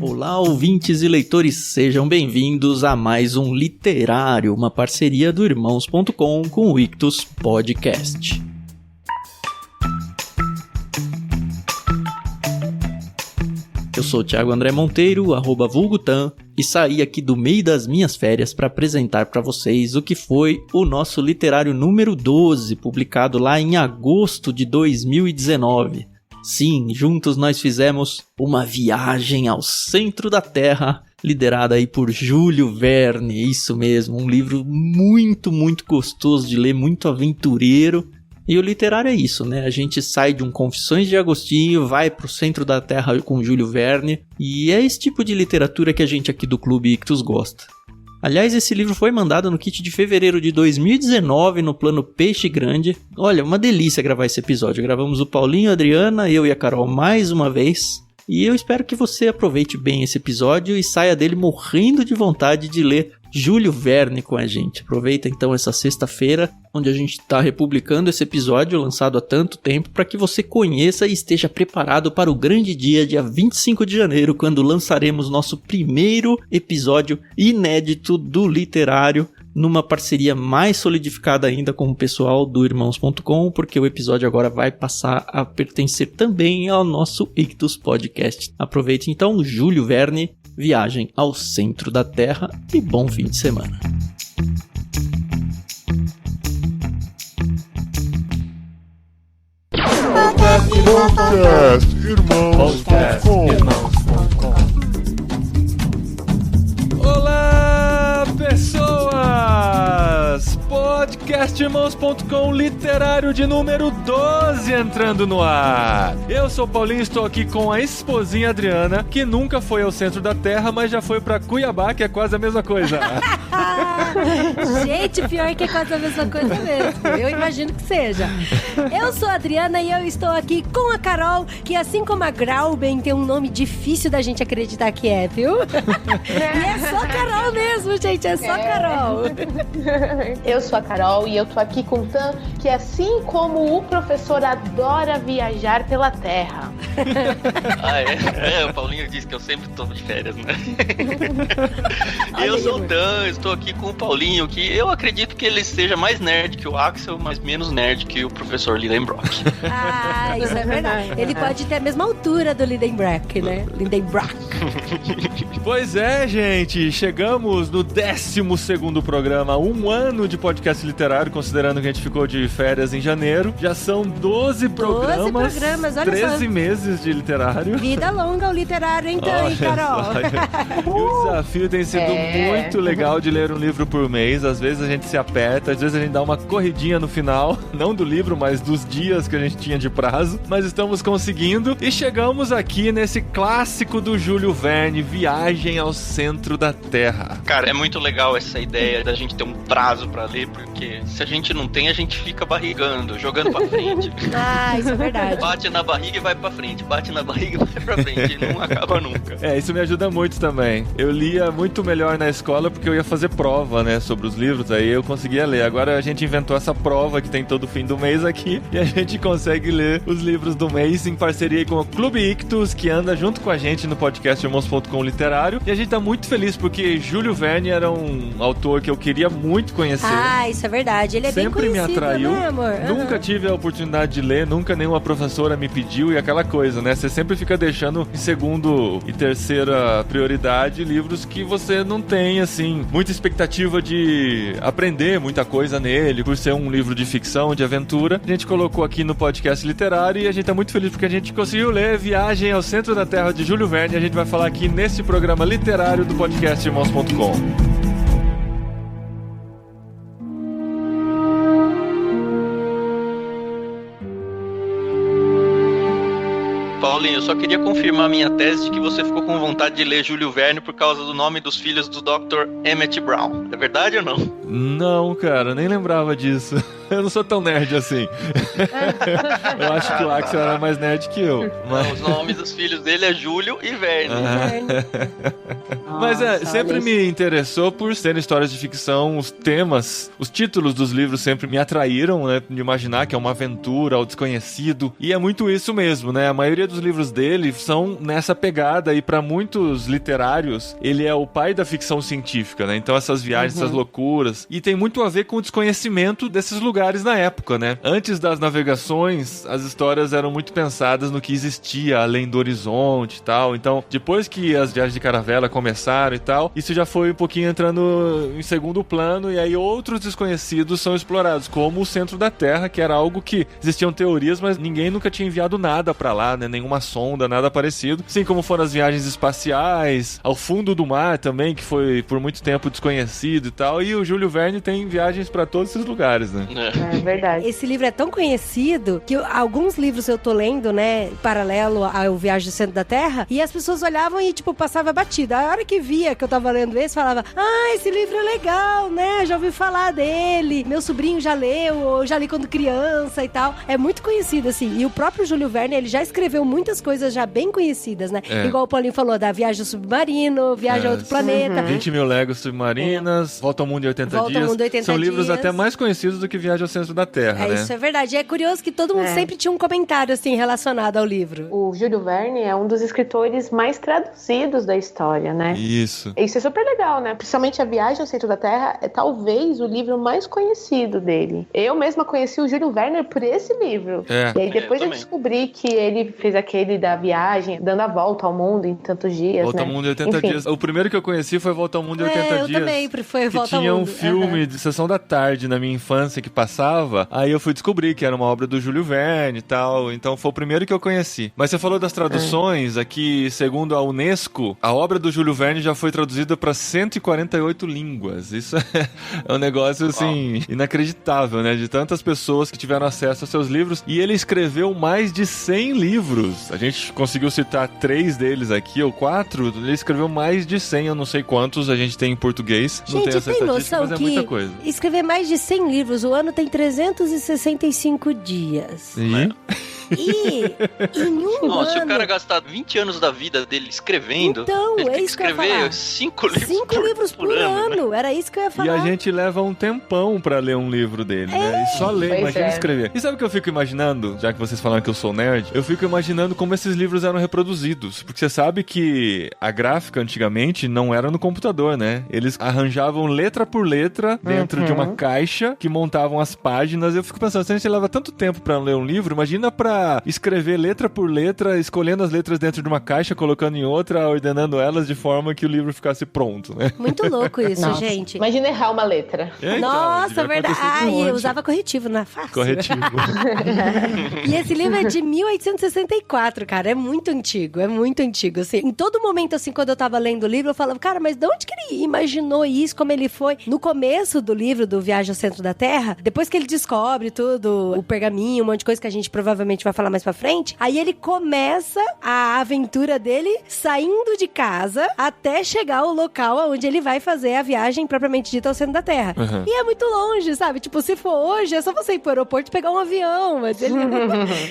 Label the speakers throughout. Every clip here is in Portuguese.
Speaker 1: Olá, ouvintes e leitores, sejam bem-vindos a mais um Literário, uma parceria do Irmãos.com com o Ictus Podcast. Eu sou o Thiago André Monteiro, @vulgutan, e saí aqui do meio das minhas férias para apresentar para vocês o que foi o nosso literário número 12, publicado lá em agosto de 2019. Sim, juntos nós fizemos uma viagem ao centro da Terra, liderada aí por Júlio Verne, isso mesmo, um livro muito gostoso de ler, muito aventureiro. E o literário é isso, né? A gente sai de um Confissões de Agostinho, vai pro centro da Terra com Júlio Verne, e é esse tipo de literatura que a gente aqui do Clube Ictus gosta. Aliás, esse livro foi mandado no kit de fevereiro de 2019, no plano Peixe Grande. Olha, uma delícia gravar esse episódio. Gravamos o Paulinho, a Adriana, eu e a Carol mais uma vez. E eu espero que você aproveite bem esse episódio e saia dele morrendo de vontade de ler Júlio Verne com a gente. Aproveita então essa sexta-feira, onde a gente está republicando esse episódio lançado há tanto tempo, para que você conheça e esteja preparado para o grande dia 25 de janeiro, quando lançaremos nosso primeiro episódio inédito do literário, numa parceria mais solidificada ainda com o pessoal do Irmãos.com, porque o episódio agora vai passar a pertencer também ao nosso Ictus Podcast. Aproveite então, Júlio Verne, Viagem ao Centro da Terra, e bom fim de semana.
Speaker 2: Podcast Irmãos.com.
Speaker 3: Olá, pessoas! Podcast Irmãos.com, literário de número 12 entrando no ar. Eu sou o Paulinho, estou aqui com a esposinha Adriana, que nunca foi ao centro da Terra, mas já foi pra Cuiabá, que é quase a mesma coisa.
Speaker 4: Gente, pior que é quase a mesma coisa mesmo. Eu imagino que seja. Eu sou a Adriana e eu estou aqui com a Carol, que assim como a Grauben tem um nome difícil da gente acreditar que é, viu? E é só Carol mesmo, gente, é só Carol.
Speaker 5: Eu sou a Carol e eu tô aqui com o Tan, que assim como o professor adora viajar pela Terra.
Speaker 6: Ah, é? O Paulinho disse que eu sempre tô de férias, né? Eu sou o Dan, estou aqui com o Paulinho, que eu acredito que ele seja mais nerd que o Axel, mas menos nerd que o professor Lidenbrock.
Speaker 4: Ah, isso é verdade. Ele pode ter a mesma altura do Lidenbrock, né? Lidenbrock.
Speaker 3: Pois é, gente, chegamos no 12º programa, um ano de podcast literário, considerando que a gente ficou de férias em janeiro. Já são 12 programas,
Speaker 4: olha
Speaker 3: 13
Speaker 4: só.
Speaker 3: meses de literário.
Speaker 4: Vida longa o literário então, hein, Carol?
Speaker 3: E o desafio tem sido muito legal de ler um livro por mês. Às vezes a gente se aperta, às vezes a gente dá uma corridinha no final, não do livro, mas dos dias que a gente tinha de prazo. Mas estamos conseguindo e chegamos aqui nesse clássico do Júlio Verne, Viagem ao Centro da Terra.
Speaker 6: Cara, é muito legal essa ideia da gente ter um prazo pra ler, porque se a gente não tem, a gente fica barrigando, jogando pra frente.
Speaker 4: Ah, isso é verdade.
Speaker 6: Bate na barriga e vai pra frente, bate na barriga e vai pra frente, não acaba nunca.
Speaker 3: Isso me ajuda muito também. Eu lia muito melhor na escola porque eu ia fazer prova, né, sobre os livros, aí eu conseguia ler. Agora a gente inventou essa prova que tem todo fim do mês aqui, e a gente consegue ler os livros do mês em parceria com o Clube Ictus, que anda junto com a gente no podcast Irmãos.com literário, e a gente tá muito feliz porque Júlio Verne era um autor que eu queria muito conhecer.
Speaker 4: Ah, isso é verdade. Ele é
Speaker 3: sempre
Speaker 4: bem conhecido,
Speaker 3: me atraiu,
Speaker 4: né, amor?
Speaker 3: Nunca tive a oportunidade de ler, nunca nenhuma professora me pediu, e aquela coisa, né? Você sempre fica deixando em segundo e terceira prioridade livros que você não tem, assim, muita expectativa de aprender muita coisa nele, por ser um livro de ficção, de aventura. A gente colocou aqui no podcast literário e a gente tá muito feliz porque a gente conseguiu ler Viagem ao Centro da Terra de Júlio Verne, e a gente vai falar aqui nesse programa literário do podcast Irmãos.com.
Speaker 6: Paulinho, eu só queria confirmar minha tese de que você ficou com vontade de ler Júlio Verne por causa do nome dos filhos do Dr. Emmett Brown. É verdade ou não?
Speaker 3: Não, cara, nem lembrava disso. Eu não sou tão nerd assim. Eu acho que o Axel era mais nerd que eu.
Speaker 6: Mas... Os nomes dos filhos dele é Júlio e Verne.
Speaker 3: Mas sempre me interessou por serem histórias de ficção, os temas, os títulos dos livros sempre me atraíram, né? De imaginar que é uma aventura, ao desconhecido. E é muito isso mesmo, né? A maioria dos livros dele são nessa pegada e para muitos literários, ele é o pai da ficção científica, né? Então essas viagens, essas loucuras. E tem muito a ver com o desconhecimento desses lugares na época, né? Antes das navegações, as histórias eram muito pensadas no que existia além do horizonte e tal. Então, depois que as viagens de caravela começaram e tal, isso já foi um pouquinho entrando em segundo plano, e aí outros desconhecidos são explorados, como o centro da Terra, que era algo que existiam teorias, mas ninguém nunca tinha enviado nada pra lá, né? Nenhuma sonda, nada parecido. Assim como foram as viagens espaciais, ao fundo do mar também, que foi por muito tempo desconhecido e tal. E o Júlio Verne tem viagens pra todos esses lugares, né?
Speaker 5: É verdade.
Speaker 4: Esse livro é tão conhecido que alguns livros eu tô lendo, né, paralelo ao Viagem ao Centro da Terra, e as pessoas olhavam e, tipo, passava batida. A hora que via que eu tava lendo esse, falava, esse livro é legal, né, já ouvi falar dele, meu sobrinho já leu, eu já li quando criança e tal. É muito conhecido, assim. E o próprio Júlio Verne, ele já escreveu muitas coisas já bem conhecidas, né? Igual o Paulinho falou, da Viagem ao Submarino, Viagem a Outro Planeta.
Speaker 3: 20 mil léguas submarinas, Volta ao Mundo em 80
Speaker 4: Volta
Speaker 3: dias.
Speaker 4: ao Mundo em 80
Speaker 3: São livros
Speaker 4: dias.
Speaker 3: até mais conhecidos do que Viagem ao Centro da Terra, né?
Speaker 4: Isso é verdade. É curioso que todo mundo sempre tinha um comentário, assim, relacionado ao livro.
Speaker 5: O Júlio Verne é um dos escritores mais traduzidos da história, né?
Speaker 3: Isso
Speaker 5: é super legal, né? Principalmente A Viagem ao Centro da Terra é talvez o livro mais conhecido dele. Eu mesma conheci o Júlio Verne por esse livro. E aí depois eu descobri que ele fez aquele da viagem, dando a volta ao mundo em tantos dias,
Speaker 3: Volta ao Mundo em 80 dias. O primeiro que eu conheci foi Volta ao Mundo em 80 dias.
Speaker 4: Eu também, foi Volta ao Mundo.
Speaker 3: Tinha um filme de Sessão da Tarde na minha infância que passava, aí eu fui descobrir que era uma obra do Júlio Verne e tal, então foi o primeiro que eu conheci. Mas você falou das traduções, aqui, segundo a UNESCO, a obra do Júlio Verne já foi traduzida para 148 línguas. Isso é um negócio, assim, inacreditável, né? De tantas pessoas que tiveram acesso aos seus livros, e ele escreveu mais de 100 livros. A gente conseguiu citar 3 deles aqui, ou 4, ele escreveu mais de 100, eu não sei quantos a gente tem em português. Não tenho essa estatística, mas é muita coisa.
Speaker 4: Escrever mais de 100 livros, o ano tem 365 dias. E em um ano...
Speaker 6: Se o cara gastar 20 anos da vida dele escrevendo,
Speaker 4: então,
Speaker 6: ele tem que
Speaker 4: isso que eu ia
Speaker 6: escrever
Speaker 4: falar.
Speaker 6: 5 livros,
Speaker 4: 5 livros por ano. Era isso que eu ia falar.
Speaker 3: E a gente leva um tempão pra ler um livro dele, né? E só ler, imagina escrever. E sabe o que eu fico imaginando? Já que vocês falaram que eu sou nerd, eu fico imaginando como esses livros eram reproduzidos. Porque você sabe que a gráfica antigamente não era no computador, né? Eles arranjavam letra por letra dentro de uma caixa que montavam as páginas. Eu fico pensando, se a gente leva tanto tempo pra ler um livro, imagina pra escrever letra por letra, escolhendo as letras dentro de uma caixa, colocando em outra, ordenando elas de forma que o livro ficasse pronto, né?
Speaker 4: Muito louco isso, gente.
Speaker 5: Imagina errar uma letra.
Speaker 4: Nossa, verdade. Eu usava corretivo, não é fácil.
Speaker 3: Corretivo.
Speaker 4: E esse livro é de 1864, cara. É muito antigo, assim. Em todo momento, assim, quando eu tava lendo o livro, eu falava, cara, mas de onde que ele imaginou isso, como ele foi? No começo do livro, do Viagem ao Centro da Terra, depois que ele descobre tudo, o pergaminho, um monte de coisa que a gente provavelmente vai falar mais pra frente, aí ele começa a aventura dele saindo de casa até chegar ao local onde ele vai fazer a viagem propriamente dita ao centro da Terra. E é muito longe, sabe? Tipo, se for hoje, é só você ir pro aeroporto e pegar um avião, mas ele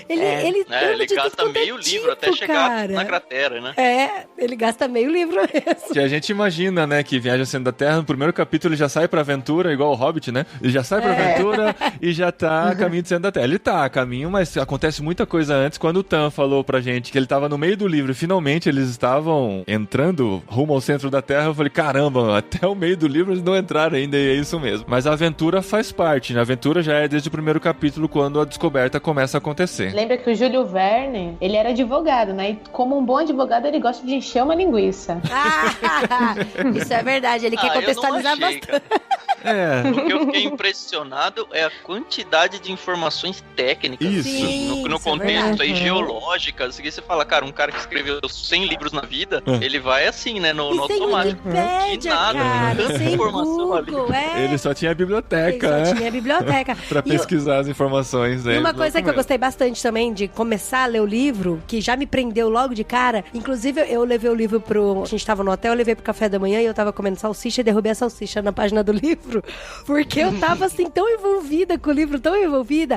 Speaker 6: ele gasta meio livro até chegar na cratera, né?
Speaker 4: Ele gasta meio livro mesmo.
Speaker 3: Que a gente imagina, né, que Viagem ao Centro da Terra, no primeiro capítulo ele já sai pra aventura, igual o Hobbit, né? Ele já sai pra aventura e já tá a caminho do centro da Terra. Ele tá a caminho, mas acontece muita coisa antes. Quando o Tan falou pra gente que ele tava no meio do livro e finalmente eles estavam entrando rumo ao centro da Terra, eu falei, caramba, até o meio do livro eles não entraram ainda, e é isso mesmo. Mas a aventura faz parte, né? A aventura já é desde o primeiro capítulo, quando a descoberta começa a acontecer.
Speaker 5: Lembra que o Júlio Verne, ele era advogado, né? E como um bom advogado, ele gosta de encher uma linguiça.
Speaker 4: Isso é verdade, ele quer contextualizar bastante.
Speaker 6: O que eu fiquei impressionado é a quantidade de informações técnicas.
Speaker 3: Isso.
Speaker 6: Sim, no contexto aí geológicas. E você fala, cara, um cara que escreveu 100 livros na vida, ele vai assim, né, no automático.
Speaker 4: Wikipédia, cara, sem Google,
Speaker 3: Ele só tinha a biblioteca, pra pesquisar as informações dele.
Speaker 4: E uma coisa que eu gostei bastante também de começar a ler o livro, que já me prendeu logo de cara, inclusive eu levei o livro a gente tava no hotel, eu levei pro café da manhã e eu tava comendo salsicha e derrubei a salsicha na página do livro. livro, porque eu tava assim tão envolvida com o livro,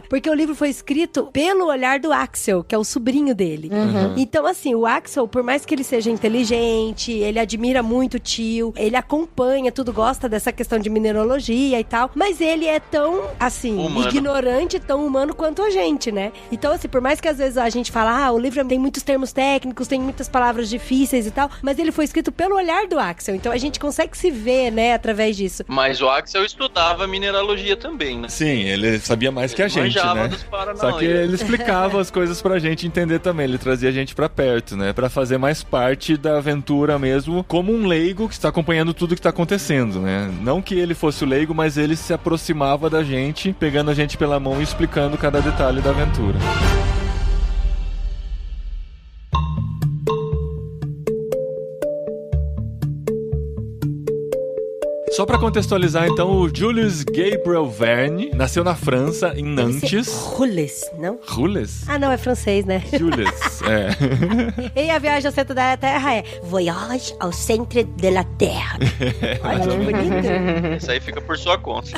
Speaker 4: porque o livro foi escrito pelo olhar do Axel, que é o sobrinho dele. Então assim, o Axel, por mais que ele seja inteligente, ele admira muito o tio, ele acompanha tudo, gosta dessa questão de mineralogia e tal, mas ele é tão, assim, ignorante, tão humano quanto a gente, né? Então assim, por mais que às vezes a gente fala, o livro tem muitos termos técnicos, tem muitas palavras difíceis e tal, mas ele foi escrito pelo olhar do Axel, então a gente consegue se ver, né, através disso.
Speaker 6: Mas o Axel estudava mineralogia também, né?
Speaker 3: Sim, ele sabia mais que a gente, né? Só que ele explicava as coisas pra gente entender também, ele trazia a gente pra perto, né? Pra fazer mais parte da aventura mesmo, como um leigo que está acompanhando tudo que tá acontecendo, né? Não que ele fosse o leigo, mas ele se aproximava da gente, pegando a gente pela mão e explicando cada detalhe da aventura. Só pra contextualizar, então, o Julius Gabriel Verne nasceu na França, em Nantes.
Speaker 4: Rules, não?
Speaker 3: Rules?
Speaker 4: Ah, não, é francês, né?
Speaker 3: Julius,
Speaker 4: E a viagem ao centro da Terra é Voyage ao centro da Terra. Olha que bonito.
Speaker 6: Isso aí fica por sua conta.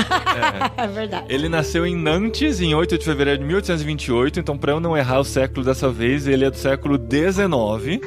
Speaker 4: É verdade.
Speaker 3: Ele nasceu em Nantes, em 8 de fevereiro de 1828, então pra eu não errar o século dessa vez, ele é do século XIX.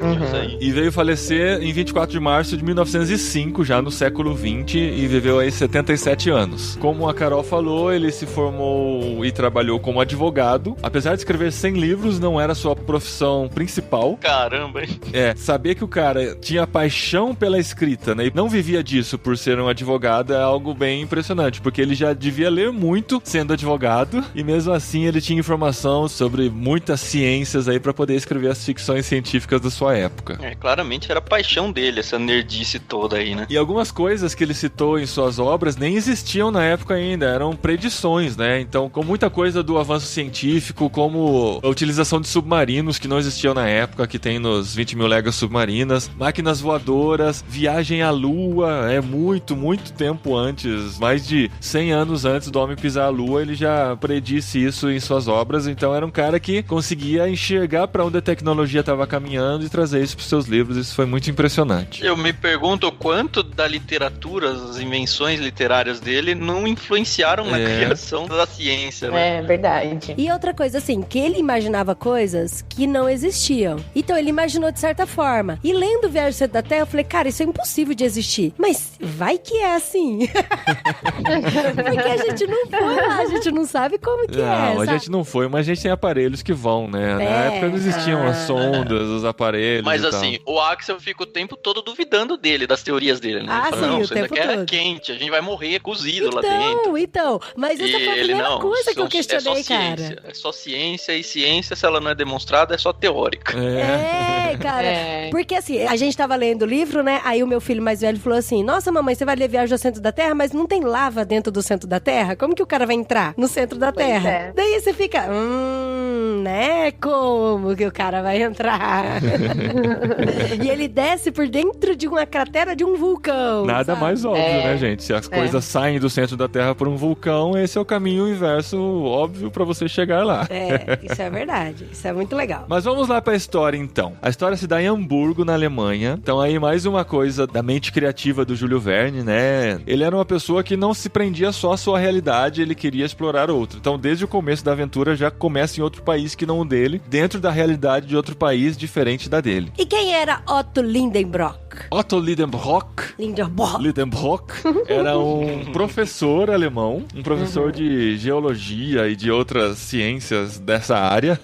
Speaker 3: E veio falecer em 24 de março de 1905, já no século XX, e viveu aí 77 anos. Como a Carol falou, ele se formou e trabalhou como advogado. Apesar de escrever 100 livros, não era sua profissão principal.
Speaker 6: Caramba, hein?
Speaker 3: Saber que o cara tinha paixão pela escrita, né, e não vivia disso por ser um advogado é algo bem impressionante, porque ele já devia ler muito sendo advogado, e mesmo assim ele tinha informação sobre muitas ciências aí pra poder escrever as ficções científicas da sua época.
Speaker 6: Claramente era a paixão dele, essa nerdice toda aí, né?
Speaker 3: E algumas coisas que ele citou em suas obras nem existiam na época ainda, eram predições, né? Então, com muita coisa do avanço científico, como a utilização de submarinos que não existiam na época, que tem nos 20 mil léguas submarinas, máquinas voadoras, viagem à Lua, muito, muito tempo antes, mais de 100 anos antes do homem pisar a Lua, ele já predisse isso em suas obras, então era um cara que conseguia enxergar para onde a tecnologia estava caminhando e trazer isso para os seus livros, isso foi muito impressionante.
Speaker 6: Eu me pergunto o quanto da literatura, as invenções literárias dele não influenciaram na criação da ciência, né?
Speaker 5: É verdade.
Speaker 4: E outra coisa, assim, que ele imaginava coisas que não existiam. Então ele imaginou de certa forma. E lendo Viagem ao Centro da Terra, eu falei, cara, isso é impossível de existir. Mas vai que é assim. Porque a gente não foi lá, a gente não sabe como que
Speaker 3: não, a gente não foi, mas a gente tem aparelhos que vão, né? Na época não existiam as sondas, os aparelhos.
Speaker 6: Mas assim, o Axel fica o tempo todo duvidando dele, das teorias dele, né?
Speaker 4: Sim, não,
Speaker 6: isso daqui é quente, a gente vai morrer cozido lá dentro.
Speaker 4: Então, mas essa foi a primeira coisa que eu questionei, cara.
Speaker 6: É só ciência, e ciência, se ela não é demonstrada, é só teórica.
Speaker 4: Cara, porque assim, a gente tava lendo o livro, né? Aí o meu filho mais velho falou assim, nossa mamãe, você vai ler Viagem ao Centro da Terra, mas não tem lava dentro do centro da Terra? Como que o cara vai entrar no centro da Terra? Daí você fica, né? Como que o cara vai entrar? E ele desce por dentro de uma cratera de um vulcão.
Speaker 3: Nada mais óbvio, né, gente? Se as coisas saem do centro da Terra por um vulcão, esse é o caminho inverso óbvio pra você chegar lá.
Speaker 4: Isso é verdade. Isso é muito legal.
Speaker 3: Mas vamos lá pra história, então. A história se dá em Hamburgo, na Alemanha. Então aí mais uma coisa da mente criativa do Júlio Verne, né? Ele era uma pessoa que não se prendia só à sua realidade, ele queria explorar outra. Então desde o começo da aventura já começa em outro país que não o dele, dentro da realidade de outro país diferente da dele.
Speaker 4: E quem era Otto Lidenbrock?
Speaker 3: Otto Lidenbrock era um professor alemão, um professor de geologia e de outras ciências dessa área.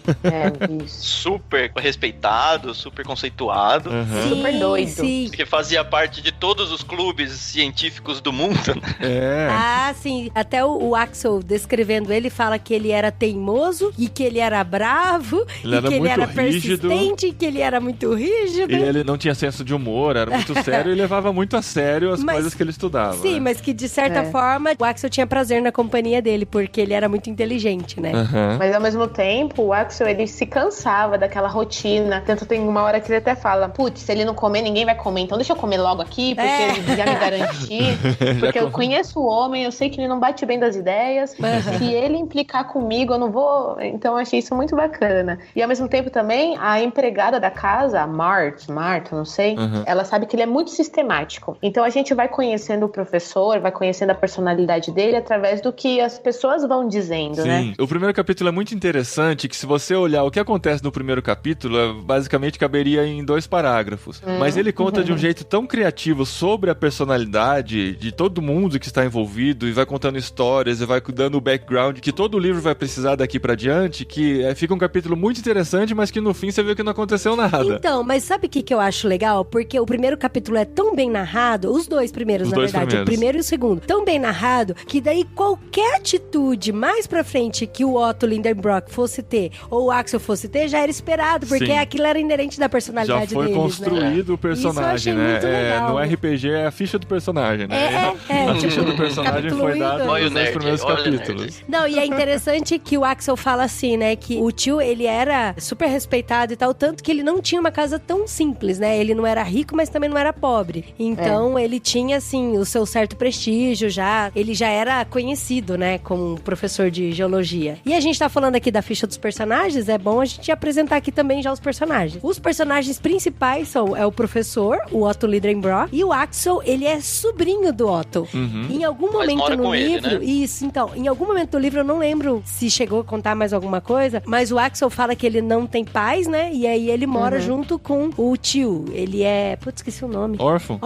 Speaker 5: Isso.
Speaker 6: Super respeitado, super conceituado.
Speaker 5: Sim, super doido.
Speaker 4: Sim.
Speaker 6: Porque fazia parte de todos os clubes científicos do mundo, né?
Speaker 4: Sim. Até o Axel, descrevendo ele, fala que ele era teimoso e que ele era bravo
Speaker 3: ele era
Speaker 4: que ele era
Speaker 3: rígido,
Speaker 4: persistente, que ele era muito rígido.
Speaker 3: E ele não tinha senso de humor, era muito sério e levava muito a sério as coisas que ele estudava.
Speaker 4: Sim, mas que de certa forma o Axel tinha prazer na companhia dele, porque ele era muito inteligente, né?
Speaker 5: Mas ao mesmo tempo, o Axel, ele se cansava daquela rotina. Tanto tem uma hora que ele até fala, putz, se ele não comer, ninguém vai comer, então deixa eu comer logo aqui aqui, porque ele já me garantiu. Porque eu conheço o homem, eu sei que ele não bate bem das ideias. Se ele implicar comigo, eu não vou... Então, eu achei isso muito bacana. E, ao mesmo tempo, também, a empregada da casa, a Marta, não sei, ela sabe que ele é muito sistemático. Então, a gente vai conhecendo o professor, vai conhecendo a personalidade dele através do que as pessoas vão dizendo, né?
Speaker 3: Sim. O primeiro capítulo é muito interessante, que se você olhar o que acontece no primeiro capítulo, basicamente caberia em 2 parágrafos. Mas ele conta de um jeito tão criativo sobre a personalidade de todo mundo que está envolvido, e vai contando histórias, e vai dando o background que todo o livro vai precisar daqui pra diante, que fica um capítulo muito interessante, mas que no fim você vê que não aconteceu nada.
Speaker 4: Então, mas sabe o que eu acho legal? Porque o primeiro capítulo é tão bem narrado, os 2 primeiros, na verdade, o primeiro e o segundo, tão bem narrado, que daí qualquer atitude mais pra frente que o Otto Lindenbrock fosse ter, ou o Axel fosse ter, já era esperado, porque aquilo era inerente da personalidade deles.
Speaker 3: Já foi construído, né? O personagem, né? No RPG é a ficha do personagem, né? A ficha do personagem foi dada nos primeiros capítulos.
Speaker 4: Não, e é interessante que o Axel fala assim, né? Que o tio, ele era super respeitado e tal, tanto que ele não tinha uma casa tão simples, né? Ele não era rico, mas também não era pobre. Então, ele tinha, assim, o seu certo prestígio já. Ele já era conhecido, né? Como professor de geologia. E a gente tá falando aqui da ficha dos personagens, é bom a gente apresentar aqui também já os personagens. Os personagens principais são o professor, o Otto Lidenbrock, e o Axel, ele é sobrinho do Otto. Em algum momento no livro... Ele, né? Isso, então, em algum momento do livro, eu não lembro se chegou a contar mais alguma coisa, mas o Axel fala que ele não tem pais, né? E aí ele mora junto com o tio. Ele é... Putz, esqueci o nome.
Speaker 3: Órfão.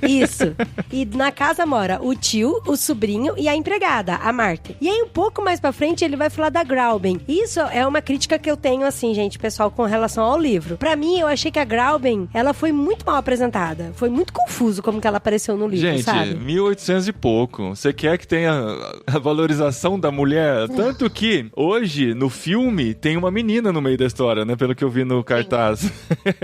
Speaker 4: Isso. E na casa mora o tio, o sobrinho e a empregada, a Marta. E aí, um pouco mais pra frente, ele vai falar da Grauben. Isso é uma crítica que eu tenho, assim, gente, pessoal, com relação ao livro. Pra mim, eu achei que a Grauben, ela foi muito mal apresentada. Foi muito confuso como que ela apareceu no livro,
Speaker 3: gente,
Speaker 4: sabe?
Speaker 3: 1800 e pouco. Você quer que tenha a valorização da mulher? Tanto que, hoje, no filme, tem uma menina no meio da história, né? Pelo que eu vi no cartaz.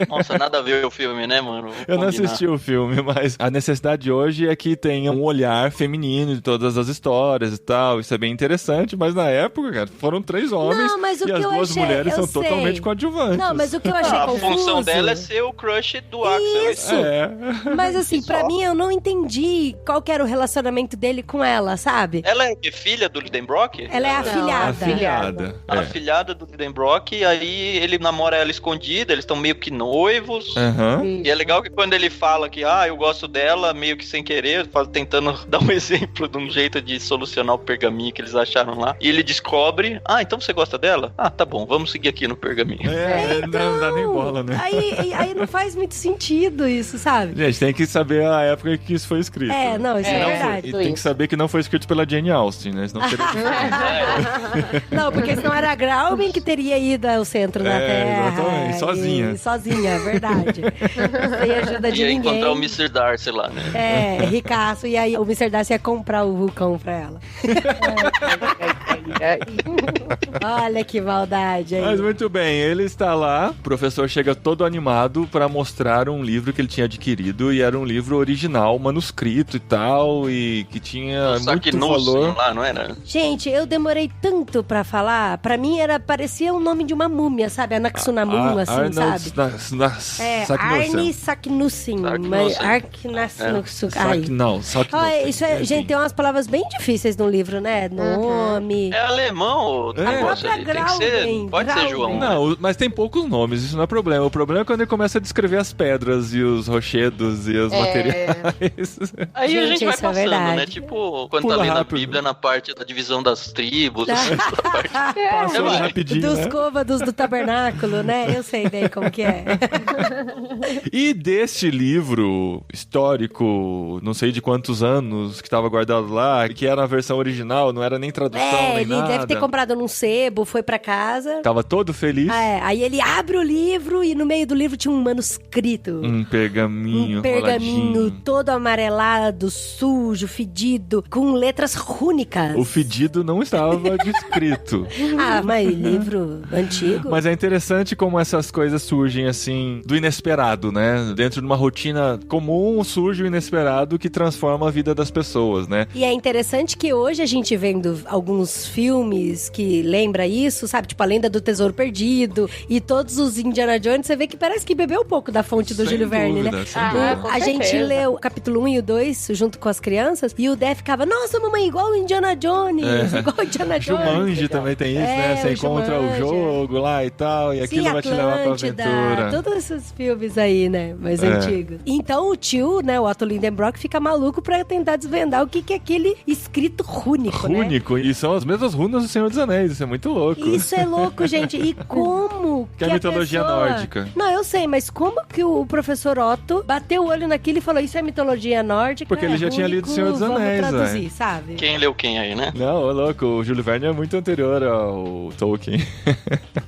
Speaker 6: Nossa, nada a ver o filme, né, mano?
Speaker 3: Eu não assisti o filme, mas a necessidade hoje é que tenha um olhar feminino de todas as histórias e tal. Isso é bem interessante, mas na época, cara, foram 3 homens e as 2 mulheres são totalmente coadjuvantes.
Speaker 4: Não, mas o que eu achei confuso...
Speaker 6: A função dela é ser o crush do Axel.
Speaker 4: Isso! Mas assim, pra mim, eu não entendi qual que era o relacionamento dele com ela, sabe?
Speaker 6: Ela é filha do Lidenbrock?
Speaker 4: Ela é afilhada.
Speaker 6: A afilhada do Lidenbrock, e aí ele namora ela escondida, eles estão meio que noivos. E é legal que quando ele fala que, eu gosto dela, meio que sem querer, tentando dar um exemplo de um jeito de solucionar o pergaminho que eles acharam lá. E ele descobre, então você gosta dela? Tá bom, vamos seguir aqui no pergaminho.
Speaker 3: Então, não dá nem bola, né?
Speaker 4: Aí não faz muito sentido isso, sabe?
Speaker 3: Gente, tem que saber a época em que isso foi escrito.
Speaker 4: Não, isso é verdade.
Speaker 3: E tem que saber que não foi escrito pela Jane Austen, né? Senão seria
Speaker 4: Não, porque senão era a Grauben que teria ido ao centro da Terra.
Speaker 3: Exatamente, sozinha.
Speaker 4: Sozinha, é verdade. Sem ajuda de ninguém.
Speaker 6: Ia encontrar o Mr. Darcy lá, né?
Speaker 4: Ricaço. E aí o Mr. Darcy ia comprar o vulcão pra ela. Olha que maldade aí.
Speaker 3: Mas muito bem, ele está lá, o professor chega todo animado pra mostrar um livro que ele tinha adquirido, e era um livro original, manuscrito e tal, e que tinha muito valor.
Speaker 6: Lá, não era?
Speaker 4: Gente, eu demorei tanto pra falar, pra mim parecia o nome de uma múmia, sabe? Anaxunamun, assim, sabe? Arne Saknussemm. Gente, tem umas palavras bem difíceis no livro, né? Nome.
Speaker 6: É alemão.
Speaker 4: A própria Grauben.
Speaker 6: Pode ser João.
Speaker 3: Não, mas tem poucos nomes, isso não é problema. O problema é quando ele começa a descrever as pedras e os rochedos e os materiais.
Speaker 6: Aí gente, a gente vai passando, né? Tipo, quando tá lendo a Bíblia na parte da divisão das tribos.
Speaker 3: Passou rapidinho,
Speaker 4: dos côvados do tabernáculo, né? Eu sei bem como que é.
Speaker 3: E deste livro histórico, não sei de quantos anos, que estava guardado lá, que era a versão original, não era nem tradução, nem
Speaker 4: ele
Speaker 3: nada.
Speaker 4: Deve ter comprado num sebo, foi pra casa.
Speaker 3: Tava todo feliz.
Speaker 4: Aí ele abre o livro e no meio do livro tinha um manuscrito.
Speaker 3: Um pergaminho roladinho.
Speaker 4: Todo amarelado, sujo, fedido, com letras rúnicas.
Speaker 3: O fedido não estava descrito.
Speaker 4: Mas livro antigo.
Speaker 3: Mas é interessante como essas coisas surgem assim, do inesperado, né? Dentro de uma rotina comum surge o inesperado que transforma a vida das pessoas, né?
Speaker 4: E é interessante que hoje a gente vendo alguns filmes que lembra isso, sabe? Tipo, a Lenda do Tesouro Perdido e todos os Indiana Jones, você vê que parece que bebeu um pouco da fonte do Júlio Verne, né? A gente leu o capítulo 1 e o 2 junto com as crianças e o Dé ficava, nossa, mamãe, igual o Indiana Jones, igual o Indiana Jones.
Speaker 3: Jumanji também tem isso, né? Você encontra o jogo lá e tal, e aquilo vai te levar pra aventura.
Speaker 4: Todos esses filmes aí, né? Mais antigos. Então o tio, né, o Otto Lindenbrock, fica maluco pra tentar desvendar o que é aquele escrito rúnico, né?
Speaker 3: Rúnico, e são as mesmas runas do Senhor dos Anéis, isso é muito louco.
Speaker 4: Isso é louco, gente. E como
Speaker 3: que a mitologia nórdica.
Speaker 4: Não, eu sei, mas como que o professor Otto bateu o olho naquilo e falou, isso é mitologia nórdica?
Speaker 3: Porque ele já tinha lido o Senhor dos Anéis,
Speaker 4: vamos traduzir, sabe?
Speaker 6: Quem leu quem aí, né?
Speaker 3: Não, é louco, o Júlio Verne é muito anterior ao Tolkien.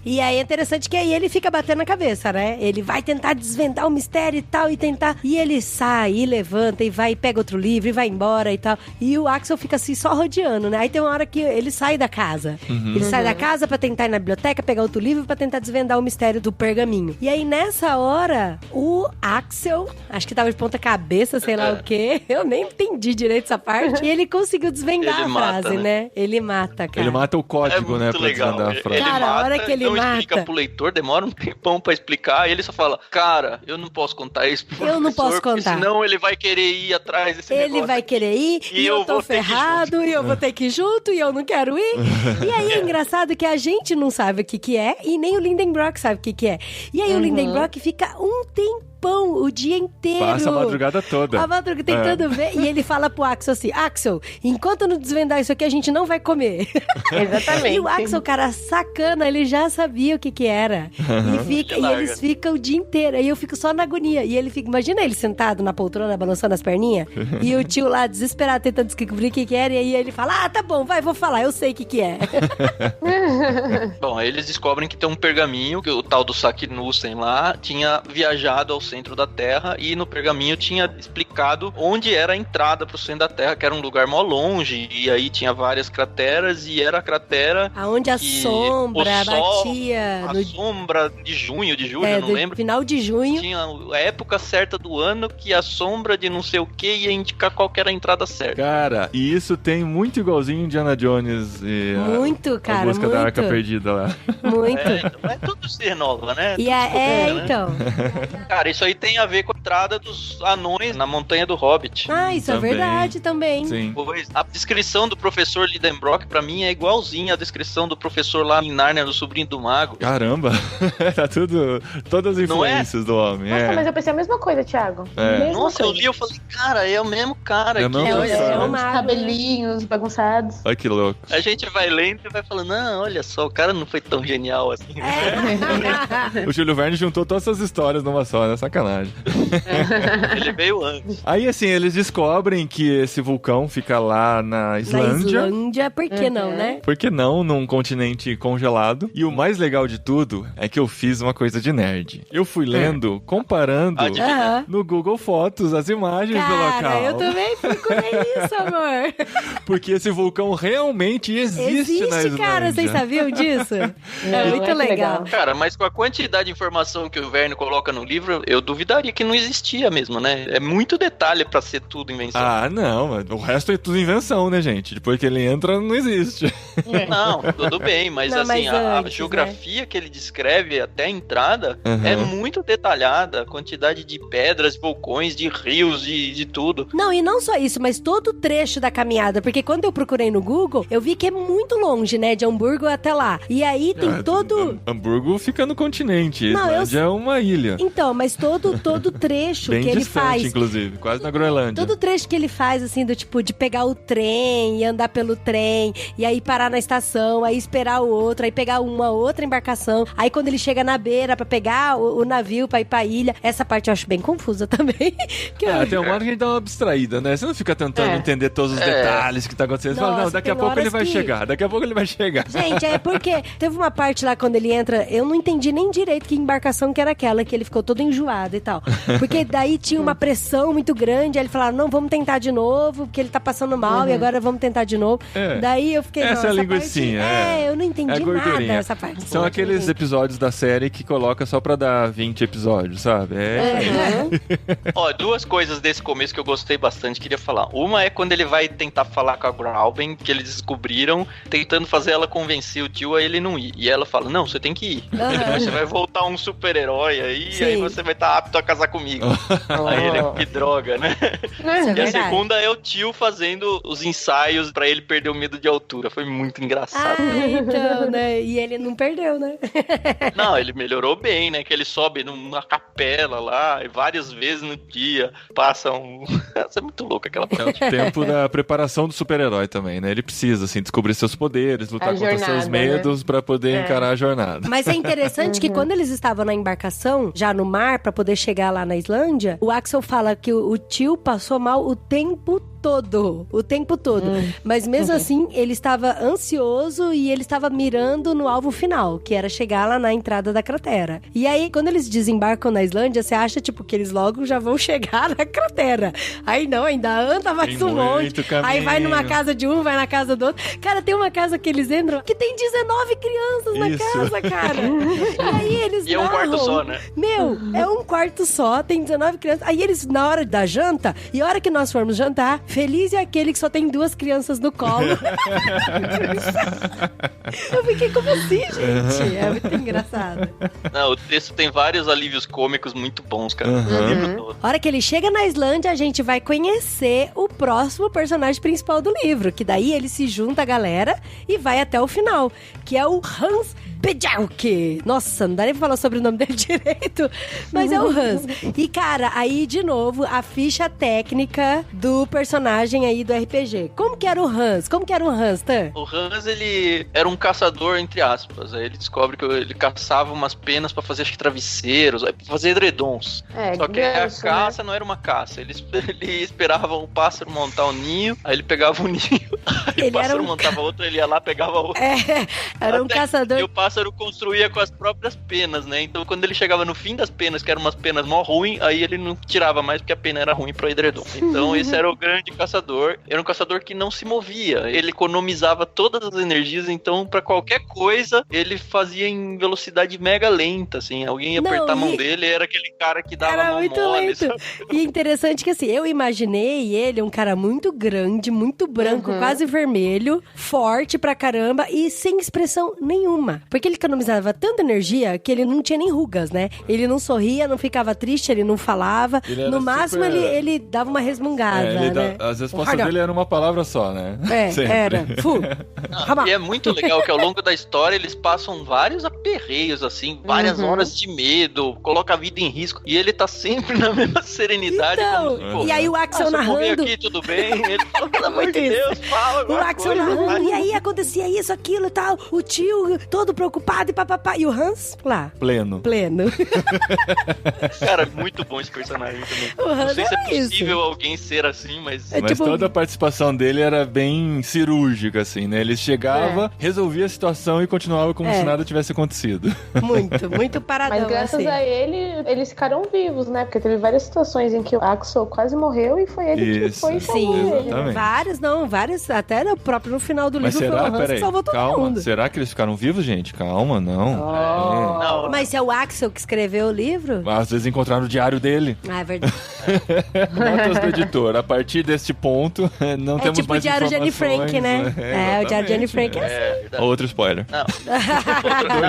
Speaker 4: E aí é interessante que aí ele fica batendo na cabeça, né? Ele vai tentar desvendar o mistério e tal, e tentar... E ele sai, e levanta, e vai, e pega outro livro, e vai embora e tal. E o Axel fica assim, só rodeando, né? Aí tem uma hora que ele sai da casa. Ele sai da casa pra tentar ir na biblioteca, pegar outro livro pra tentar desvendar o mistério do pergaminho. E aí, nessa hora, o Axel, acho que tava de ponta cabeça, sei lá o quê. Eu nem entendi direito essa parte. E ele conseguiu desvendar a frase, né? Ele mata, cara.
Speaker 3: Ele mata o código, né? Pra desvendar a frase.
Speaker 4: Cara, a hora que ele
Speaker 6: não
Speaker 4: mata...
Speaker 6: explica pro leitor, demora um tempão pra explicar, e ele só fala, cara, eu não posso contar isso pro professor,
Speaker 4: eu não posso contar.
Speaker 6: Senão ele vai querer ir atrás desse negócio.
Speaker 4: Ele vai querer ir, e eu tô ferrado, e eu vou ter que ir junto, e eu não quero ir. E aí é engraçado que a gente não sabe o que é, e nem o Lindenbrock sabe o que é. E aí o Lindenbrock fica um tempão, o dia inteiro.
Speaker 3: Passa a madrugada toda.
Speaker 4: A madrugada tentando ver. E ele fala pro Axel assim, Axel, enquanto eu não desvendar isso aqui, a gente não vai comer.
Speaker 5: Exatamente.
Speaker 4: E o Axel, cara, sacana, ele já sabia o que era. E eles ficam o dia inteiro. Aí eu fico só na agonia. E ele fica, imagina ele sentado na poltrona, balançando as perninhas. E o tio lá, desesperado, tentando descobrir o que era. E aí ele fala, tá bom, vai, vou falar, eu sei o que é.
Speaker 6: Bom, aí eles descobrem que tem um pergaminho, que o tal do Saknussen lá tinha viajado ao centro da Terra, e no pergaminho tinha explicado onde era a entrada pro centro da Terra, que era um lugar mó longe, e aí tinha várias crateras, e era a cratera
Speaker 4: aonde a sombra batia
Speaker 6: a sombra de julho, eu não lembro.
Speaker 4: Final de junho.
Speaker 6: Tinha a época certa do ano que a sombra de não sei o que ia indicar qual que era a entrada certa.
Speaker 3: Cara, e isso tem muito igualzinho Indiana Jones e a busca da Arca Perdida lá.
Speaker 4: Muito.
Speaker 6: É tudo ser nova, né?
Speaker 4: E então.
Speaker 6: Cara, isso aí tem a ver com a entrada dos anões na montanha do Hobbit.
Speaker 4: Ah, isso também. É verdade também.
Speaker 3: Sim.
Speaker 6: Pois, a descrição do professor Lidenbrock, pra mim, é igualzinha à descrição do professor lá em Nárnia, do Sobrinho do Mago.
Speaker 3: Caramba! Tá tudo... Todas as influências do homem.
Speaker 5: Nossa, mas eu pensei a mesma coisa, Thiago.
Speaker 6: Nossa, eu li, eu falei, cara, é o mesmo cara.
Speaker 3: É o
Speaker 5: os cabelinhos bagunçados.
Speaker 3: Olha que louco.
Speaker 6: A gente vai lendo e vai falando, não, olha só, o cara não foi tão genial assim.
Speaker 3: O Júlio Verne juntou todas essas histórias numa só, né? Sacanagem.
Speaker 6: Ele veio antes.
Speaker 3: Aí, assim, eles descobrem que esse vulcão fica lá na Islândia.
Speaker 4: Na Islândia, por que não, né?
Speaker 3: Por que não, num continente congelado. E o mais legal de tudo é que eu fiz uma coisa de nerd. Eu fui lendo, comparando no Google Fotos as imagens do local.
Speaker 4: Eu também procurei isso, amor.
Speaker 3: Porque esse vulcão realmente existe na Islândia.
Speaker 4: Cara, vocês sabiam disso? É muito legal.
Speaker 6: Cara, mas com a quantidade de informação que o Verne coloca no livro, eu duvidaria que não existia mesmo, né? É muito detalhe pra ser tudo invenção.
Speaker 3: Ah, não. O resto é tudo invenção, né, gente? Depois que ele entra, não existe.
Speaker 6: Não, tudo bem, mas
Speaker 4: não,
Speaker 6: assim,
Speaker 4: mas antes,
Speaker 6: a geografia que ele descreve até a entrada é muito detalhada. A quantidade de pedras, vulcões, de rios, de tudo.
Speaker 4: Não, e não só isso, mas todo o trecho da caminhada, porque quando eu procurei no Google, eu vi que é muito longe, né, de Hamburgo até lá. E aí tem todo...
Speaker 3: Hamburgo fica no continente, Islândia é uma ilha.
Speaker 4: Então, mas todo trecho
Speaker 3: bem
Speaker 4: que ele
Speaker 3: distante,
Speaker 4: faz...
Speaker 3: inclusive, quase na Groenlândia.
Speaker 4: Todo trecho que ele faz, assim, do tipo, de pegar o trem e andar pelo trem, e aí parar na estação, aí esperar o outro, aí pegar uma outra embarcação, aí quando ele chega na beira pra pegar o navio pra ir pra ilha, essa parte eu acho bem confusa também.
Speaker 3: Tem uma hora que a gente dá uma abstraída, né? Você não fica tentando entender todos os detalhes que tá acontecendo. Você fala, não, daqui a pouco ele vai chegar, daqui a pouco ele vai chegar.
Speaker 4: Gente, é porque teve uma parte lá quando ele entra, eu não entendi nem direito que embarcação que era aquela, que ele ficou todo enjoado. engraçado e tal. Porque daí tinha uma pressão muito grande, aí ele falava, não, vamos tentar de novo, porque ele tá passando mal e agora vamos tentar de novo. Daí eu fiquei,
Speaker 3: essa é a linguicinha.
Speaker 4: Eu não entendi nada essa parte.
Speaker 3: São aqueles episódios da série que coloca só pra dar 20 episódios, sabe?
Speaker 6: Ó, duas coisas desse começo que eu gostei bastante, queria falar. Uma é quando ele vai tentar falar com a Grauben, que eles descobriram, tentando fazer ela convencer o tio a ele não ir. E ela fala, não, você tem que ir. Você vai voltar um super-herói aí, e aí você vai estar apto a casar comigo. Aí ele, que droga, né? E a segunda é o tio fazendo os ensaios pra ele perder o medo de altura. Foi muito engraçado.
Speaker 4: Então, né? E ele não perdeu, né?
Speaker 6: Não, ele melhorou bem, né? Que ele sobe numa capela lá, e várias vezes no dia, passa um... Isso é muito louco aquela parte.
Speaker 3: É o tempo da preparação do super-herói também, né? Ele precisa, assim, descobrir seus poderes, lutar contra seus medos, né? Pra poder encarar a jornada.
Speaker 4: Mas é interessante que quando eles estavam na embarcação, já no mar, pra poder chegar lá na Islândia, o Axel fala que o tio passou mal o tempo todo. Mas mesmo assim, ele estava ansioso e ele estava mirando no alvo final, que era chegar lá na entrada da cratera. E aí, quando eles desembarcam na Islândia, você acha, tipo, que eles logo já vão chegar na cratera. Aí não, ainda anda mais um monte. Aí vai numa casa de um, vai na casa do outro. Cara, tem uma casa que eles entram que tem 19 crianças na casa, cara. Aí eles
Speaker 6: E é um quarto só, né?
Speaker 4: Meu, é um quarto só, tem 19 crianças. Aí eles, na hora da janta, e a hora que nós formos jantar, feliz é aquele que só tem 2 crianças no colo. Eu fiquei como assim, gente? É muito engraçado.
Speaker 6: Não, o texto tem vários alívios cômicos muito bons, cara. O livro todo.
Speaker 4: A hora que ele chega na Islândia, a gente vai conhecer o próximo personagem principal do livro, que daí ele se junta à galera e vai até o final, que é o Hans Bjelke. Nossa, não dá nem pra falar sobre o nome dele direito, mas é o Hans. E, cara, aí, de novo, a ficha técnica do personagem aí do RPG. Como que era o Hans? Tan?
Speaker 6: O Hans, ele era um caçador, entre aspas. Aí ele descobre que ele caçava umas penas pra fazer, acho que, travesseiros, pra fazer edredons. Só que a caça não era uma caça. Ele esperava o pássaro montar um ninho, aí ele pegava o ninho, aí o pássaro montava outro, ele ia lá, pegava outro.
Speaker 4: Era um caçador...
Speaker 6: E o pássaro construía com as próprias penas, né? Então, quando ele chegava no fim das penas, que eram umas penas mó ruins, aí ele não tirava mais porque a pena era ruim pro edredom. Então, esse era o grande caçador. Era um caçador que não se movia. Ele economizava todas as energias, então, pra qualquer coisa, ele fazia em velocidade mega lenta, assim. Alguém ia apertar a mão dele, era aquele cara que dava mão
Speaker 4: muito
Speaker 6: mole.
Speaker 4: Lento. E interessante que, assim, eu imaginei ele um cara muito grande, muito branco, quase vermelho, forte pra caramba e sem expressão nenhuma. Porque ele economizava tanta energia que ele não tinha nem rugas, né? Ele não sorria, não ficava triste, ele não falava. No máximo, ele dava uma resmungada, né?
Speaker 3: As respostas dele eram uma palavra só, né?
Speaker 4: Era.
Speaker 6: E é muito legal que ao longo da história eles passam vários aperreios, assim, várias horas de medo, coloca a vida em risco. E ele tá sempre na mesma serenidade.
Speaker 4: Então, e aí o Axel narrando...
Speaker 6: aqui, tudo bem? Ele falou, pelo amor de Deus, fala
Speaker 4: o Axel narrando, e aí acontecia isso, aquilo e tal. O tio todo preocupado e papapá. E o Hans lá.
Speaker 3: Pleno.
Speaker 6: Cara, muito bom esse personagem também. Não sei se é possível alguém ser assim, mas...
Speaker 3: Mas tipo... toda a participação dele era bem cirúrgica, assim, né? Ele chegava, resolvia a situação e continuava como se nada tivesse acontecido.
Speaker 4: Muito paradão.
Speaker 5: Mas graças a ele, eles ficaram vivos, né? Porque teve várias situações em que o Axel quase morreu e foi ele que foi e salvou ele.
Speaker 4: Vários, até no final do livro foi o Hans que salvou todo mundo.
Speaker 3: Será que eles ficaram vivos, gente? Calma, não.
Speaker 6: Não.
Speaker 4: Mas é o Axel que escreveu o livro?
Speaker 3: Às vezes encontraram o diário dele.
Speaker 4: É verdade.
Speaker 3: Notas do editor. A partir deste ponto, não temos
Speaker 4: tipo
Speaker 3: mais informações.
Speaker 4: É tipo o diário de Anne Frank, né? O diário de Anne Frank é assim.
Speaker 3: Outro spoiler.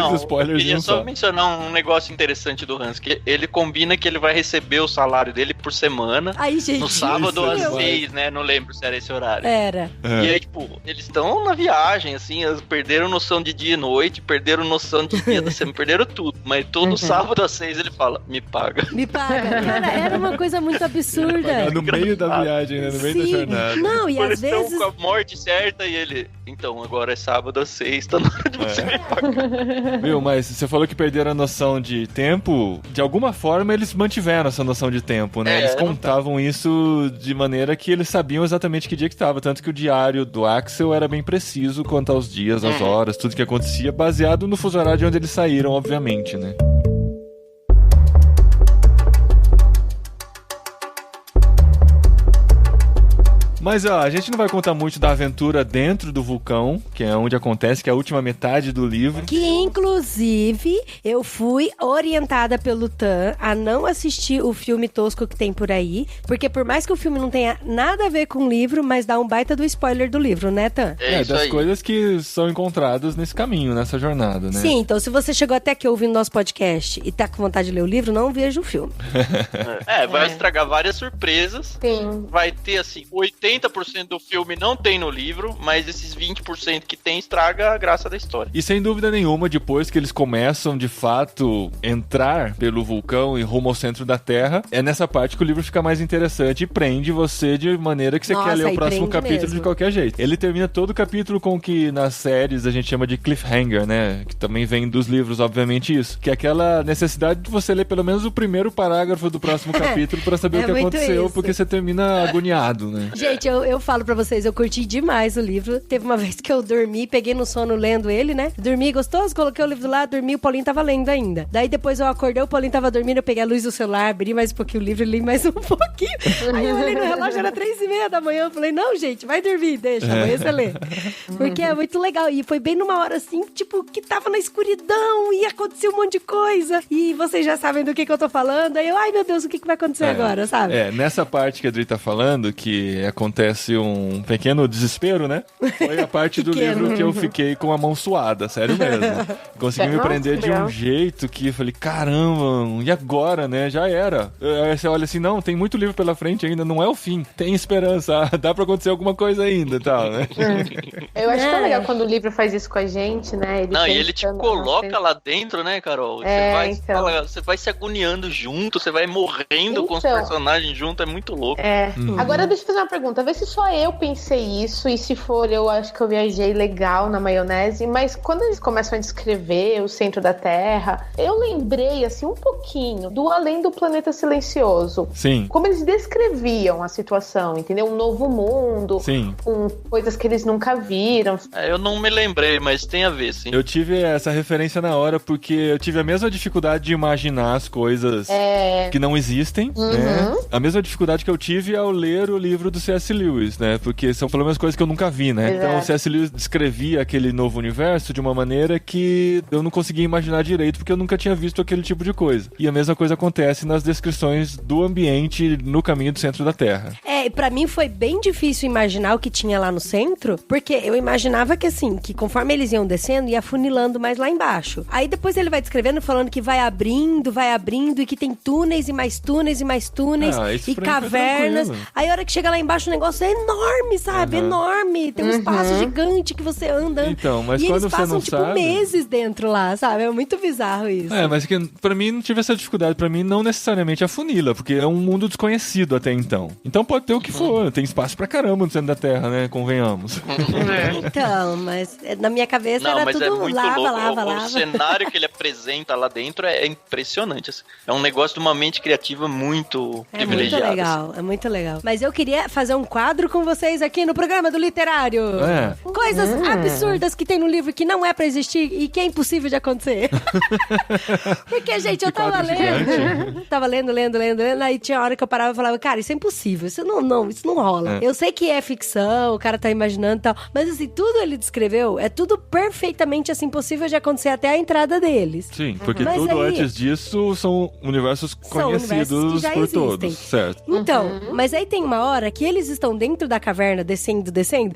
Speaker 6: Dois
Speaker 3: spoilers.
Speaker 6: Queria só mencionar um negócio interessante do Hans, que ele combina que ele vai receber o salário dele por semana.
Speaker 4: Aí, gente,
Speaker 6: no sábado às 6, né? Não lembro se era esse horário.
Speaker 4: Era.
Speaker 6: E aí, tipo, eles estão na viagem, assim, eles perderam noção de dia e noite, perderam noção de dia da semana, perderam tudo. Mas todo sábado às 6 ele fala, me paga. Cara,
Speaker 4: era uma coisa muito absurda.
Speaker 3: No meio da viagem, né? No meio da jornada.
Speaker 4: Não, e
Speaker 6: quando
Speaker 4: às vezes...
Speaker 6: estão com a morte certa e ele... Então, agora é sábado às 6, tá na hora de você me pagar.
Speaker 3: Viu, mas você falou que perderam a noção de tempo. De alguma forma, eles mantiveram essa noção de tempo, né? Eles contavam isso de maneira que eles sabiam exatamente que dia que estava. Tanto que o diário do Axel era bem preciso quanto aos dias, às horas, tudo que acontecia, baseado no fuso horário de onde eles saíram, obviamente, né? Mas, ó, a gente não vai contar muito da aventura dentro do vulcão, que é onde acontece, que é a última metade do livro.
Speaker 4: Que, inclusive, eu fui orientada pelo Tan a não assistir o filme tosco que tem por aí, porque por mais que o filme não tenha nada a ver com o livro, mas dá um baita do spoiler do livro, né, Tan?
Speaker 3: Das coisas que são encontradas nesse caminho, nessa jornada, né?
Speaker 4: Sim, então se você chegou até aqui ouvindo nosso podcast e tá com vontade de ler o livro, não veja o filme.
Speaker 6: Vai estragar várias surpresas.
Speaker 5: Sim.
Speaker 6: Vai ter, assim, 80% do filme não tem no livro, mas esses 20% que tem estraga a graça da história.
Speaker 3: E sem dúvida nenhuma, depois que eles começam, de fato, entrar pelo vulcão e rumo ao centro da Terra, é nessa parte que o livro fica mais interessante e prende você de maneira que você quer ler o próximo capítulo mesmo. De qualquer jeito. Ele termina todo o capítulo com o que nas séries a gente chama de cliffhanger, né? Que também vem dos livros, obviamente, isso. Que é aquela necessidade de você ler pelo menos o primeiro parágrafo do próximo capítulo pra saber o que aconteceu, porque você termina agoniado, né?
Speaker 4: Gente, eu falo pra vocês, eu curti demais o livro. Teve uma vez que eu dormi, peguei no sono lendo ele, né? Dormi gostoso, coloquei o livro lá, dormi, o Paulinho tava lendo ainda. Daí depois eu acordei, o Paulinho tava dormindo, eu peguei a luz do celular, abri mais um pouquinho o livro, li mais um pouquinho. Aí eu olhei no relógio, era 3:30 da manhã, eu falei, não, gente, vai dormir, deixa, amanhã você lê. Porque é muito legal. E foi bem numa hora assim, tipo, que tava na escuridão e aconteceu um monte de coisa. E vocês já sabem do que eu tô falando. Aí eu, ai meu Deus, o que vai acontecer agora, sabe?
Speaker 3: Nessa parte que a Adri tá falando, que acontece um pequeno desespero, né? Foi a parte do livro que eu fiquei com a mão suada, sério mesmo. Consegui me prender de um jeito que eu falei, caramba, e agora, né? Já era. Aí você olha assim, não, tem muito livro pela frente ainda, não é o fim. Tem esperança, dá pra acontecer alguma coisa ainda e tal, né?
Speaker 5: Eu acho tão legal quando o livro faz isso com a gente, né?
Speaker 6: E ele te coloca lá dentro, né, Carol? Você vai se agoniando junto, você vai morrendo com os personagens junto, é muito louco.
Speaker 5: Agora deixa eu fazer uma pergunta, vê se só eu pensei isso, e se for, eu acho que eu viajei legal na maionese, mas quando eles começam a descrever o centro da Terra, eu lembrei, assim, um pouquinho do Além do Planeta Silencioso.
Speaker 3: Sim.
Speaker 5: Como eles descreviam a situação, entendeu? Um novo mundo,
Speaker 3: sim,
Speaker 5: com coisas que eles nunca viram.
Speaker 6: Eu não me lembrei, mas tem a ver, sim.
Speaker 3: Eu tive essa referência na hora, porque eu tive a mesma dificuldade de imaginar as coisas que não existem, né? A mesma dificuldade que eu tive ao ler o livro do C.S. Lewis, né? Porque são pelo menos coisas que eu nunca vi, né? Então o C.S. Lewis descrevia aquele novo universo de uma maneira que eu não conseguia imaginar direito, porque eu nunca tinha visto aquele tipo de coisa. E a mesma coisa acontece nas descrições do ambiente no caminho do centro da Terra.
Speaker 4: Pra mim foi bem difícil imaginar o que tinha lá no centro, porque eu imaginava que assim, que conforme eles iam descendo, ia funilando mais lá embaixo. Aí depois ele vai descrevendo, falando que vai abrindo, e que tem túneis e mais túneis e mais túneis, e cavernas. Aí a hora que chega lá embaixo o negócio é enorme, sabe? Enorme. Tem um espaço gigante que você anda.
Speaker 3: Então, mas
Speaker 4: e
Speaker 3: quando
Speaker 4: eles
Speaker 3: você
Speaker 4: passam,
Speaker 3: não
Speaker 4: tipo,
Speaker 3: sabe...
Speaker 4: meses dentro lá, sabe? É muito bizarro isso.
Speaker 3: Mas que pra mim não tive essa dificuldade. Pra mim não necessariamente a funila, porque é um mundo desconhecido até então. Então pode ter o que for. Tem espaço pra caramba no centro da Terra, né? Convenhamos.
Speaker 4: Então, mas na minha cabeça era tudo lava.
Speaker 6: O cenário que ele apresenta lá dentro é impressionante. Assim. É um negócio de uma mente criativa muito privilegiada.
Speaker 4: Muito legal,
Speaker 6: assim.
Speaker 4: É muito legal. Mas eu queria fazer um quadro com vocês aqui no programa do Literário. Coisas absurdas que tem no livro que não é pra existir e que é impossível de acontecer. Porque, gente, eu tava lendo. Tava lendo, aí tinha hora que eu parava e falava, cara, isso é impossível, isso não rola. Eu sei que é ficção, o cara tá imaginando e tal, mas assim, tudo ele descreveu, é tudo perfeitamente assim, possível de acontecer até a entrada deles.
Speaker 3: Sim, porque tudo antes disso são universos conhecidos por todos, certo?
Speaker 4: Então, mas aí tem uma hora que eles estão dentro da caverna, descendo,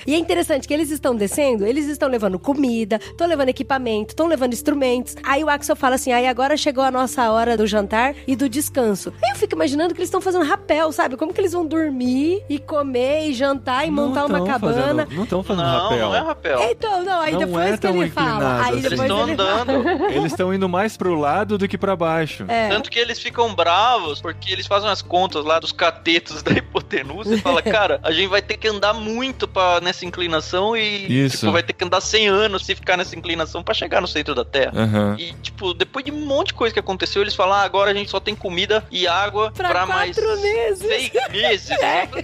Speaker 4: e é interessante que eles estão descendo, eles estão levando comida, estão levando equipamento, estão levando instrumentos. Aí o Axel fala assim, aí agora chegou a nossa hora do jantar e do descanso. Aí eu fico imaginando que eles estão fazendo rapel, sabe? Como que eles vão dormir e comer e jantar e montar uma cabana?
Speaker 3: Não estão fazendo rapel.
Speaker 6: Não é rapel.
Speaker 4: Então, não, aí depois que ele fala. Aí
Speaker 6: eles estão andando.
Speaker 3: Eles estão indo mais pro lado do que pra baixo.
Speaker 6: Tanto que eles ficam bravos, porque eles fazem as contas lá dos catetos da hipotenusa e fala, cara, a gente vai ter que andar muito nessa inclinação e tipo, vai ter que andar 100 anos se ficar nessa inclinação pra chegar no centro da Terra. E, tipo, depois de um monte de coisa que aconteceu, eles falam, agora a gente só tem comida e água pra mais
Speaker 4: 4 meses.
Speaker 6: 6 meses.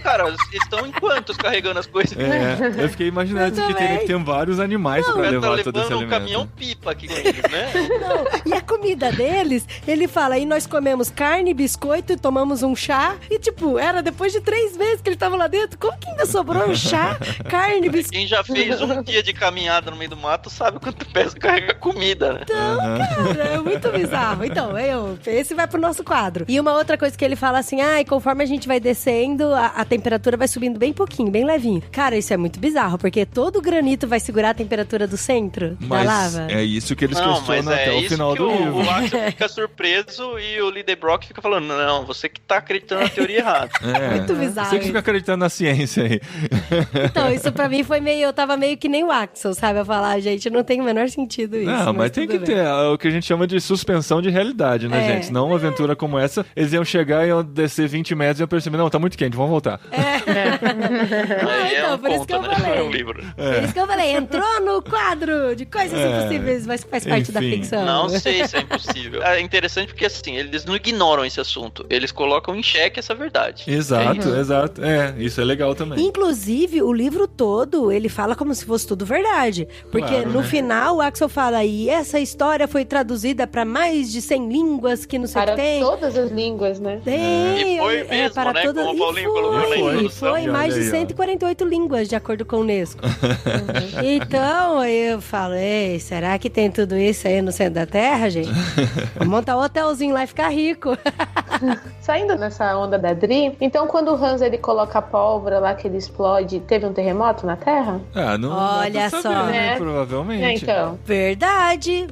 Speaker 6: Cara, estão em quantos carregando as coisas?
Speaker 3: Eu fiquei imaginando que teria que ter vários animais pra levar todo esse alimento.
Speaker 6: Um caminhão pipa aqui com eles, né?
Speaker 4: Não, e a comida deles, ele fala, aí nós comemos carne, biscoito e tomamos um chá. E tipo, era depois de 3 meses que ele tava lá dentro. Como que ainda sobrou um chá, carne, biscoito?
Speaker 6: Quem já fez um dia de caminhada no meio do mato sabe quanto pesa carregar comida, né?
Speaker 4: Então, cara, é muito bizarro. Então, esse vai pro nosso quadro. E uma outra coisa que ele fala assim, e conforme a gente vai descendo, a temperatura vai subindo bem pouquinho, bem levinho. Cara, isso é muito bizarro, porque todo o granito vai segurar a temperatura do centro da lava.
Speaker 3: É isso que eles questionam até o final do livro.
Speaker 6: O Axel fica surpreso e o Lidenbrock fica falando, não, você que tá acreditando na teoria errada.
Speaker 4: Muito bizarro.
Speaker 3: Você que fica acreditando na ciência aí.
Speaker 4: Então, isso pra mim foi eu tava meio que nem o Axel, sabe? Eu falar, gente, não tem o menor sentido isso.
Speaker 3: Não, mas tem que ter o que a gente chama de suspensão de realidade, né, gente? Senão uma aventura como essa, eles iam chegar e iam descer 20 metros e iam perceber, não, tá muito quente, vamos voltar.
Speaker 4: Então, por isso que eu falei. Por isso que eu falei, entrou no quadro de coisas impossíveis, mas faz parte da ficção.
Speaker 6: Não sei se é impossível. É interessante porque, assim, eles não ignoram esse assunto. Eles colocam em xeque essa verdade.
Speaker 3: Exato. Isso é legal também.
Speaker 4: Inclusive, o livro todo, ele fala como se fosse tudo verdade. Porque no final, o Axel fala, e essa história foi traduzida para mais de 100 línguas que não sei o que tem.
Speaker 5: Para todas as línguas, né?
Speaker 6: E foi mesmo,
Speaker 4: para
Speaker 6: né?
Speaker 4: todas...
Speaker 6: Como o Paulinho colocou na introdução.
Speaker 4: Foi mais de 148 línguas, de acordo com o Unesco. Então, eu falei, será que tem tudo isso aí no centro da Terra, gente? Vou montar um hotelzinho lá e ficar rico.
Speaker 5: Saindo nessa onda da Dri, então quando o Hans ele coloca a pólvora lá que ele explode, teve um terremoto na Terra?
Speaker 3: Não
Speaker 4: olha
Speaker 3: dá pra
Speaker 4: só,
Speaker 3: saber, né? Provavelmente.
Speaker 5: Então.
Speaker 4: Verdade.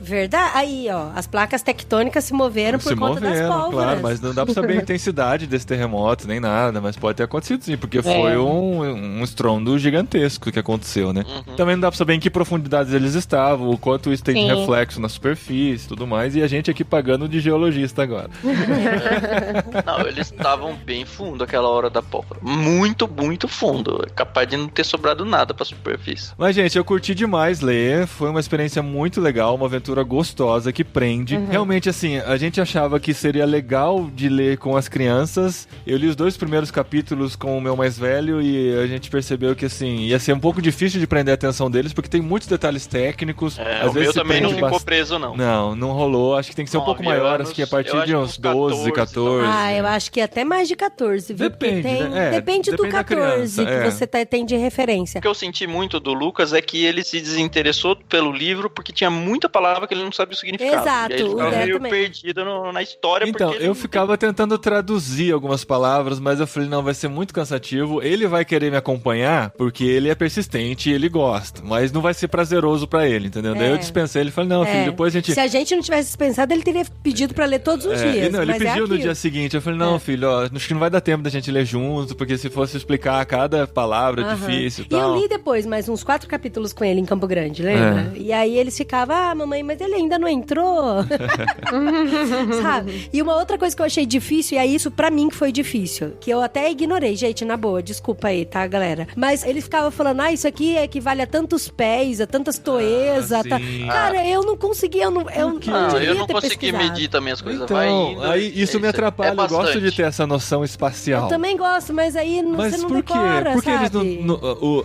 Speaker 4: Aí, as placas tectônicas se moveram por conta das pólvoras.
Speaker 3: Claro, mas não dá pra saber a intensidade desse terremoto, nem nada, mas pode ter acontecido sim, porque foi um estrondo gigantesco que aconteceu, né? Também não dá pra saber em que profundidades eles estavam, o quanto isso tem de reflexo na superfície e tudo mais, e a gente aqui pagando de geologista agora.
Speaker 6: Não, eles estavam bem fundo aquela hora da pólvora. Muito, muito fundo. Capaz de não ter sobrado nada pra superfície.
Speaker 3: Mas, gente, eu curti demais ler. Foi uma experiência muito legal, uma aventura gostosa que prende. Realmente, assim, a gente achava que seria legal de ler com as crianças. Eu li os 2 primeiros capítulos com o meu mais velho e a gente percebeu que, assim, ia ser um pouco difícil de prender a atenção deles, porque tem muitos detalhes técnicos.
Speaker 6: Às vezes meu também não ficou preso, não.
Speaker 3: Não rolou. Acho que tem que ser um pouco maior, acho que a partir de uns 12, 14.
Speaker 4: Eu acho que até mais de 14, viu?
Speaker 3: Depende,
Speaker 4: depende do 14 que você tem de referência.
Speaker 6: O que eu senti muito do Lucas é que ele se desinteressou pelo livro porque tinha muita palavra que ele não sabia o significado.
Speaker 4: Exato.
Speaker 6: E aí ele ficava meio perdido na história.
Speaker 3: Então, eu ficava tentando traduzir algumas palavras, mas eu falei, não, vai ser muito cansativo. Ele vai querer me acompanhar porque ele é persistente e ele gosta, mas não vai ser prazeroso pra ele, entendeu? Daí eu dispensei ele e falei, não, filho, depois a gente...
Speaker 4: Se a gente não tivesse dispensado, ele teria pedido pra ler todos os dias.
Speaker 3: Não, ele pediu no dia seguinte. Eu falei, não, filho, acho que não vai dar tempo da gente ler junto, porque se fosse explicar cada palavra difícil e tal.
Speaker 4: E eu li depois mais uns 4 capítulos com ele em Campo Grande, lembra? E aí eles ficavam, mamãe, mas ele ainda não entrou. Sabe? E uma outra coisa que eu achei difícil, e é isso pra mim que foi difícil, que eu até ignorei, gente, na boa, desculpa aí, tá, galera? Mas ele ficava falando, isso aqui equivale a tantos pés, a tantas toezas, Cara, eu não conseguia, eu não
Speaker 6: consegui medir também as coisas.
Speaker 3: Então, aí isso me atrapalha, eu gosto de ter essa noção espacial.
Speaker 4: Eu também gosto, mas aí você não decora,
Speaker 3: por que
Speaker 4: sabe?
Speaker 3: Eles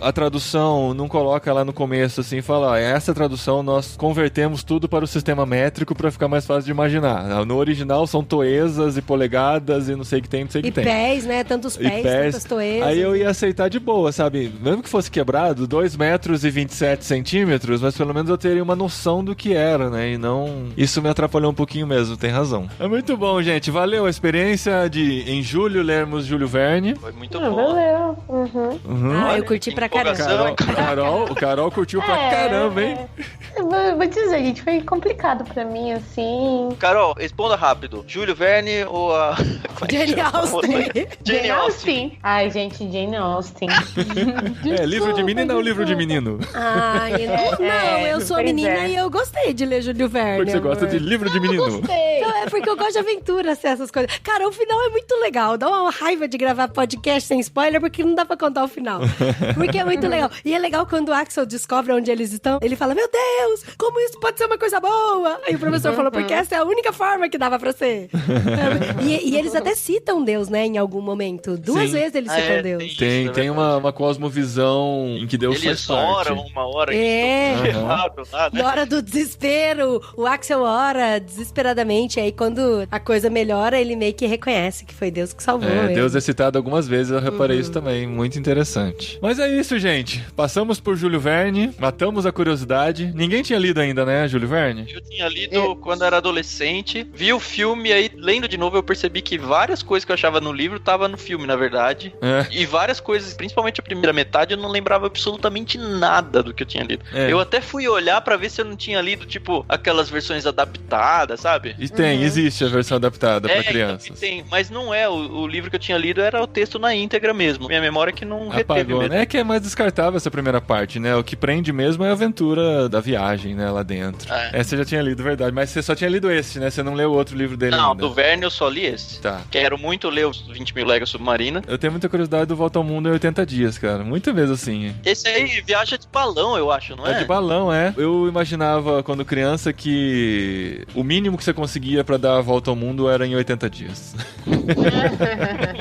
Speaker 3: a tradução não coloca lá no começo assim, fala, essa tradução nós convertemos tudo para o sistema métrico para ficar mais fácil de imaginar. No original são toezas e polegadas e não sei o que tem,
Speaker 4: E pés, né? Tantos pés, tantas toezas.
Speaker 3: Aí eu ia aceitar de boa, sabe? Mesmo que fosse quebrado, 2 metros e 27 centímetros, mas pelo menos eu teria uma noção do que era, né? E não... Isso me atrapalhou um pouquinho mesmo, tem razão. É muito bom, gente. Valeu a experiência de, em julho, lermos Júlio Verne.
Speaker 6: Foi muito bom.
Speaker 5: Valeu.
Speaker 4: Eu curti pra caramba.
Speaker 3: O Carol curtiu pra caramba, hein?
Speaker 5: Vou dizer, gente, foi complicado pra mim, assim.
Speaker 6: Carol, responda rápido. Júlio Verne ou a...
Speaker 4: Jane Austen.
Speaker 5: Jane Austen. Ai, gente, Jane Austen.
Speaker 3: Livro de menina ou livro de menino?
Speaker 4: Eu sou menina e eu gostei de ler Júlio Verne.
Speaker 3: Porque você gosta de livro de menino?
Speaker 5: Gostei.
Speaker 4: Não, é porque eu gosto de aventura, assim, essas coisas. Cara, Cara, o final é muito legal. Dá uma raiva de gravar podcast sem spoiler, porque não dá pra contar o final. Porque é muito legal. E é legal quando o Axel descobre onde eles estão. Ele fala, meu Deus, como isso pode ser uma coisa boa? Aí o professor falou, porque essa é a única forma que dava pra ser. E eles até citam Deus, né, em algum momento. Duas vezes eles citam Deus.
Speaker 3: Tem uma cosmovisão em que Deus faz parte.
Speaker 6: Eles oram uma hora.
Speaker 4: Na hora do desespero, o Axel ora desesperadamente. Aí quando a coisa melhora, ele meio que reconhece que foi Deus que salvou ele.
Speaker 3: Deus é citado algumas vezes, eu reparei isso também. Muito interessante. Mas é isso, gente. Passamos por Júlio Verne, matamos a curiosidade. Ninguém tinha lido ainda, né, Júlio Verne?
Speaker 6: Eu tinha lido quando era adolescente, vi o filme, aí lendo de novo eu percebi que várias coisas que eu achava no livro tava no filme, na verdade. E várias coisas, principalmente a primeira metade, eu não lembrava absolutamente nada do que eu tinha lido. Eu até fui olhar pra ver se eu não tinha lido, tipo, aquelas versões adaptadas, sabe?
Speaker 3: E existe a versão adaptada pra crianças.
Speaker 6: Tem, mas não é. O livro que eu tinha lido era o texto na íntegra mesmo. Minha memória que não reteve mesmo.
Speaker 3: É que é mais descartável essa primeira parte, né? O que prende mesmo é a aventura da viagem, né? Lá dentro. Essa você já tinha lido, verdade. Mas você só tinha lido esse, né? Você não leu o outro livro dele ainda.
Speaker 6: Não, do Verne eu só li esse.
Speaker 3: Tá.
Speaker 6: Quero muito ler os 20 mil léguas submarina.
Speaker 3: Eu tenho muita curiosidade do Volta ao Mundo em 80 dias, cara. Muito mesmo assim.
Speaker 6: Esse aí viaja de balão, eu acho, não é?
Speaker 3: É de balão, é. Eu imaginava quando criança que o mínimo que você conseguia pra dar a volta ao mundo era em 80 dias.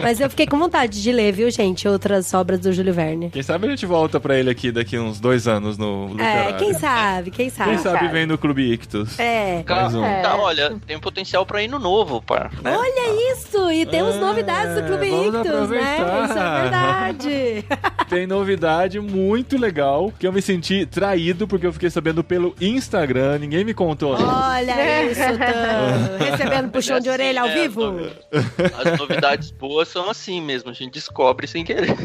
Speaker 4: Mas eu fiquei com vontade de ler, viu, gente? Outras obras do Júlio Verne.
Speaker 3: Quem sabe a gente volta pra ele aqui daqui uns 2 anos no literário.
Speaker 4: Quem sabe.
Speaker 3: Quem sabe vem no Clube Ictus.
Speaker 6: Olha, tem potencial pra ir no novo, pá.
Speaker 4: Né? Olha isso! E temos novidades do Clube Ictus, né? Isso é verdade.
Speaker 3: Tem novidade muito legal, que eu me senti traído, porque eu fiquei sabendo pelo Instagram, ninguém me contou.
Speaker 4: Olha isso, Tan. Recebendo puxão de orelha ao vivo.
Speaker 6: As novidades boas são assim mesmo, a gente descobre sem querer.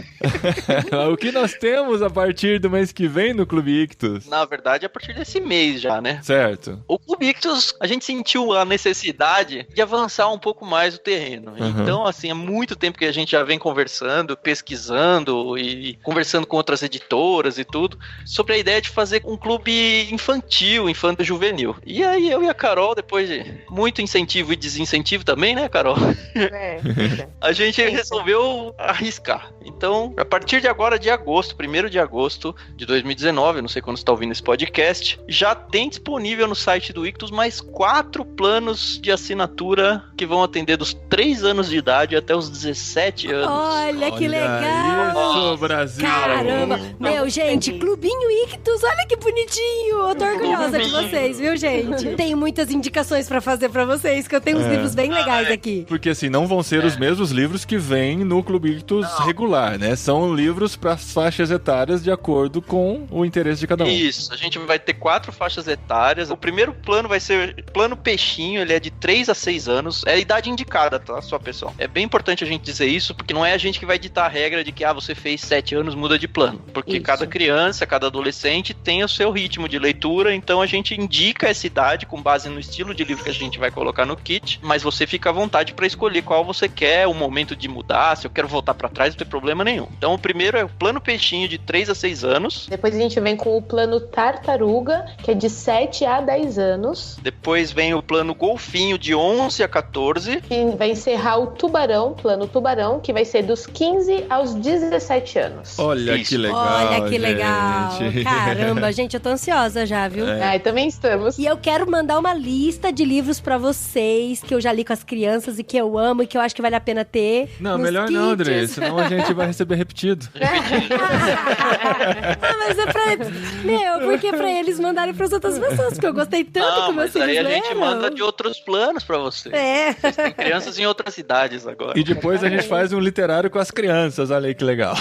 Speaker 3: O que nós temos a partir do mês que vem no Clube Ictus?
Speaker 6: Na verdade, a partir desse mês já, né?
Speaker 3: Certo.
Speaker 6: O Clube Ictus, a gente sentiu a necessidade de avançar um pouco mais o terreno. Então, assim, há muito tempo que a gente já vem conversando, pesquisando e conversando com outras editoras e tudo, sobre a ideia de fazer um clube infantil, infanto-juvenil. E aí, eu e a Carol, depois de muito incentivo e desincentivo também, né, Carol? A gente resolveu arriscar. Então, a partir de agora, de agosto, 1º de agosto de 2019, não sei quando você está ouvindo esse podcast, já tem disponível no site do Ictus mais 4 planos de assinatura que vão atender dos 3 anos de idade até os 17 anos.
Speaker 4: Olha que legal!
Speaker 3: Isso, Brasil!
Speaker 4: Caramba! Meu, gente, Clubinho Ictus, olha que bonitinho! Eu tô orgulhosa de vocês, viu, gente? Tenho muitas indicações pra fazer pra vocês, que eu tenho uns livros bem legais aqui.
Speaker 3: Porque assim, não vão ser os mesmos livros que vêm no Clube Ictus regular, né? São livros para faixas etárias de acordo com o interesse de cada um.
Speaker 6: Isso, a gente vai ter 4 faixas etárias. O primeiro plano vai ser plano peixinho, ele é de 3 a 6 anos. É a idade indicada, tá, só pessoal? É bem importante a gente dizer isso, porque não é a gente que vai ditar a regra de que, você fez 7 anos, muda de plano. Porque cada criança, cada adolescente tem o seu ritmo de leitura, então a gente indica essa idade com base no estilo de livro que a gente vai colocar no kit, mas você fica à vontade para escolher qual você quer, o momento de mudar, se eu quero voltar para trás, não tem problema nenhum. Então o primeiro é o plano peixinho de 3 a 6 anos.
Speaker 5: Depois a gente vem com o plano tartaruga, que é de 7 a 10 anos.
Speaker 6: Depois vem o plano golfinho de 11 a 14.
Speaker 5: E vai encerrar o tubarão, plano tubarão, que vai ser dos 15 aos 17 anos.
Speaker 3: Olha que legal.
Speaker 4: Olha que legal. Caramba, gente, eu tô ansiosa já, viu?
Speaker 5: Também estamos.
Speaker 4: E eu quero mandar uma lista de livros pra vocês que eu já li com as crianças e que eu amo e que eu acho que vale a pena ter.
Speaker 3: Não, melhor kits. Não, André, senão a gente vai receber repetido.
Speaker 4: Mas é pra... porque é pra eles mandarem pras outras pessoas, porque eu gostei tanto que meus filhos leram.
Speaker 6: Aí a gente manda de outros planos pra vocês. Vocês têm crianças em outras idades agora.
Speaker 3: E depois a gente faz um literário com as crianças, olha aí que legal.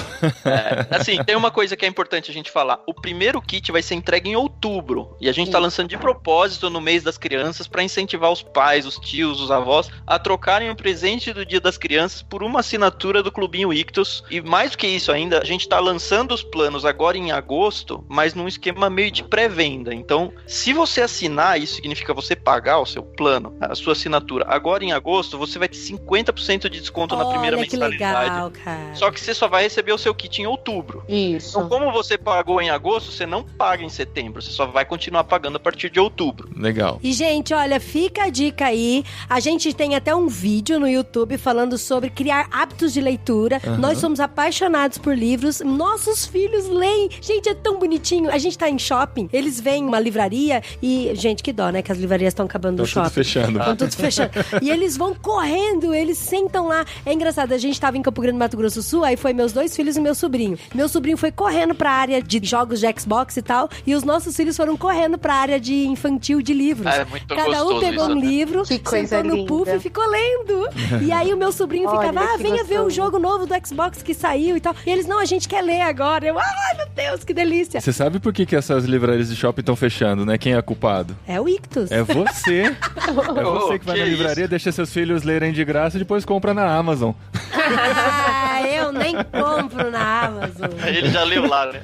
Speaker 6: Assim, tem uma coisa que é importante a gente falar. O primeiro kit vai ser entregue em outubro. E a gente tá lançando de propósito no mês das crianças pra incentivar os pais, os tios, os avós a trocarem o presente do Dia das Crianças por uma assinatura do Clubinho Ictus. E mais mais do que isso ainda, a gente tá lançando os planos agora em agosto, mas num esquema meio de pré-venda. Então, se você assinar, isso significa você pagar o seu plano, a sua assinatura, agora em agosto, você vai ter 50% de desconto na primeira mensalidade.
Speaker 4: Legal, cara.
Speaker 6: Só que você só vai receber o seu kit em outubro.
Speaker 5: Isso.
Speaker 6: Então, como você pagou em agosto, você não paga em setembro, você só vai continuar pagando a partir de outubro.
Speaker 3: Legal.
Speaker 4: E, gente, olha, fica a dica aí. A gente tem até um vídeo no YouTube falando sobre criar hábitos de leitura. Nós somos apaixonados por livros. Nossos filhos leem. Gente, é tão bonitinho. A gente tá em shopping, eles vêm uma livraria e... Gente, que dó, né? Que as livrarias estão acabando no shopping. Estão tudo fechando. E eles vão correndo, eles sentam lá. É engraçado, a gente tava em Campo Grande, Mato Grosso do Sul, aí foi meus 2 filhos e meu sobrinho. Meu sobrinho foi correndo pra área de jogos de Xbox e tal, e os nossos filhos foram correndo pra área de infantil de livros.
Speaker 6: É muito
Speaker 4: Cada um pegou
Speaker 6: isso,
Speaker 4: um
Speaker 6: né?
Speaker 4: livro,
Speaker 5: Que coisa
Speaker 4: sentou no
Speaker 5: linda.
Speaker 4: puff e ficou lendo. E aí o meu sobrinho ficava, venha ver o jogo novo do Xbox que saiu e tal. E eles, não, a gente quer ler agora. Eu, ai, meu Deus, que delícia.
Speaker 3: Você sabe por que essas livrarias de shopping estão fechando, né? Quem é culpado?
Speaker 4: É o Ictus.
Speaker 3: É você. É você que vai na livraria, deixa seus filhos lerem de graça e depois compra na Amazon.
Speaker 4: Ah, eu nem compro na Amazon.
Speaker 6: Ele já leu lá, né?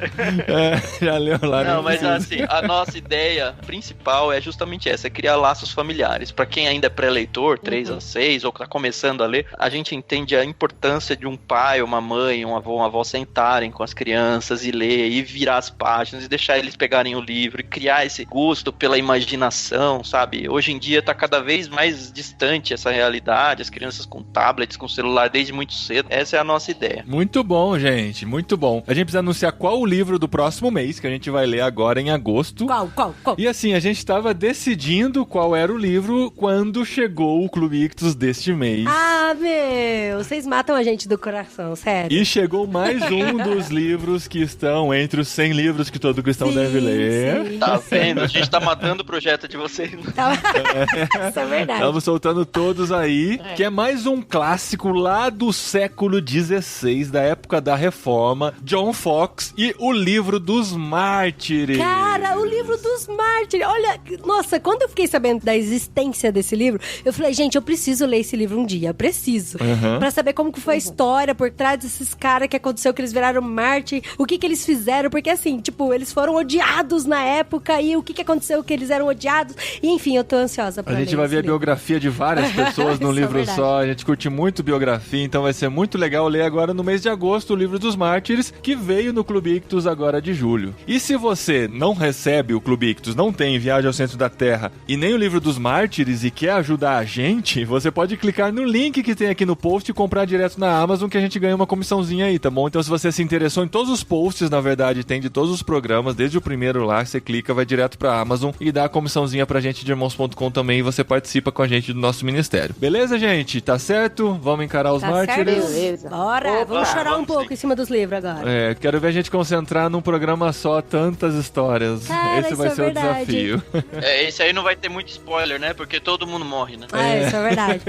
Speaker 3: Já leu lá.
Speaker 6: Não, mas assim, a nossa ideia principal é justamente essa, é criar laços familiares. Pra quem ainda é pré-leitor, 3 a 6, ou tá começando a ler, a gente entende a importância de um pai, uma mãe, um avô, uma avó sentarem com as crianças e ler, e virar as páginas, e deixar eles pegarem o livro, e criar esse gosto pela imaginação, sabe? Hoje em dia tá cada vez mais distante essa realidade, as crianças com tablets, com celular desde muito cedo. Essa é a nossa ideia.
Speaker 3: Muito bom, gente, muito bom. A gente precisa anunciar qual o livro do próximo mês, que a gente vai ler agora em agosto.
Speaker 4: Qual?
Speaker 3: E assim, a gente tava decidindo qual era o livro quando chegou o Clube Ictus deste mês.
Speaker 4: Ah, meu, vocês matam a gente do coração, sério.
Speaker 3: E chegou mais um dos livros que estão entre os 100 livros que todo cristão deve ler.
Speaker 4: Sim,
Speaker 6: Tá vendo? A gente tá matando o projeto de vocês.
Speaker 4: Isso é verdade.
Speaker 3: Estamos soltando todos aí, que é mais um clássico lá do século XVI, da época da Reforma, John Foxe e o Livro dos Mártires.
Speaker 4: Cara, o Livro dos Mártires. Olha, nossa, quando eu fiquei sabendo da existência desse livro, eu falei, gente, eu preciso ler esse livro um dia, eu preciso. Pra saber como que foi a história por trás desses caras que aconteceu, que eles viraram mártir, o que eles fizeram, porque assim, tipo, eles foram odiados na época e o que aconteceu que eles eram odiados. E, enfim, eu tô ansiosa pra ler.
Speaker 3: A gente vai ver a biografia de várias pessoas num livro só, a gente curte muito biografia, então vai ser muito legal ler agora no mês de agosto o Livro dos Mártires, que veio no Clube Ictus agora de julho. E se você não recebe o Clube Ictus, não tem Viagem ao Centro da Terra e nem o Livro dos Mártires e quer ajudar a gente, você pode clicar no link que tem aqui no post e comprar direto na Amazon, que a gente ganha uma comissãozinha aí, tá bom? Então se você se interessou em todos os posts, na verdade, tem de todos os programas, desde o primeiro lá, você clica, vai direto pra Amazon e dá a comissãozinha pra gente de irmãos.com também, e você participa com a gente do nosso ministério. Beleza, gente? Tá certo? Vamos encarar os mártires?
Speaker 5: Beleza.
Speaker 4: Bora, vamos chorar um pouco em cima dos livros agora.
Speaker 3: Quero ver a gente concentrar num programa só tantas histórias.
Speaker 4: Cara,
Speaker 3: esse vai
Speaker 4: isso
Speaker 3: ser
Speaker 4: é
Speaker 3: o desafio.
Speaker 6: Esse aí não vai ter muito spoiler, né? Porque todo mundo morre, né?
Speaker 4: Isso é verdade.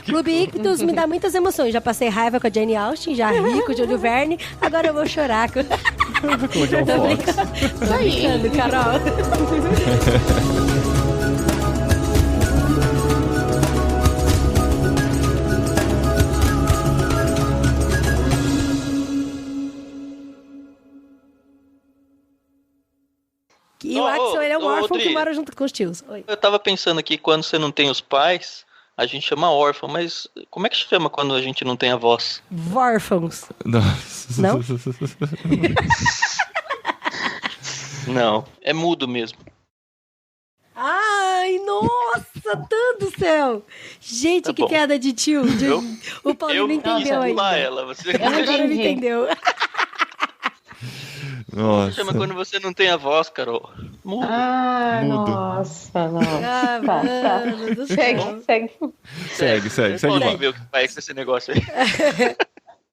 Speaker 4: Clube Ictus me dá muitas emoções. Já passei raiva com a Jane Austen, já ri com o Júlio Verne, agora eu vou chorar com...
Speaker 3: Com o John Foxe.
Speaker 4: Tô brincando, Carol. E o Axel, ele é um órfão que mora junto com os tios. Oi.
Speaker 6: Eu tava pensando aqui, quando você não tem os pais, a gente chama órfão, mas como é que chama quando a gente não tem avós?
Speaker 4: Vórfãos.
Speaker 3: Nossa.
Speaker 4: Não?
Speaker 6: Não, é mudo mesmo.
Speaker 4: Ai, nossa, tanto céu. Gente,
Speaker 6: Tá
Speaker 4: que
Speaker 6: bom.
Speaker 4: piada de tio. O Paulinho não entendeu ainda.
Speaker 6: ela, você
Speaker 4: Agora ele entendeu.
Speaker 3: Nossa.
Speaker 6: chama quando você não tem avós, Carol. Mudo.
Speaker 5: Ah,
Speaker 3: Mudo.
Speaker 5: nossa, não.
Speaker 4: Ah, mano do céu.
Speaker 5: Segue.
Speaker 3: Segue.
Speaker 6: Vamos ver o que vai com esse negócio aí.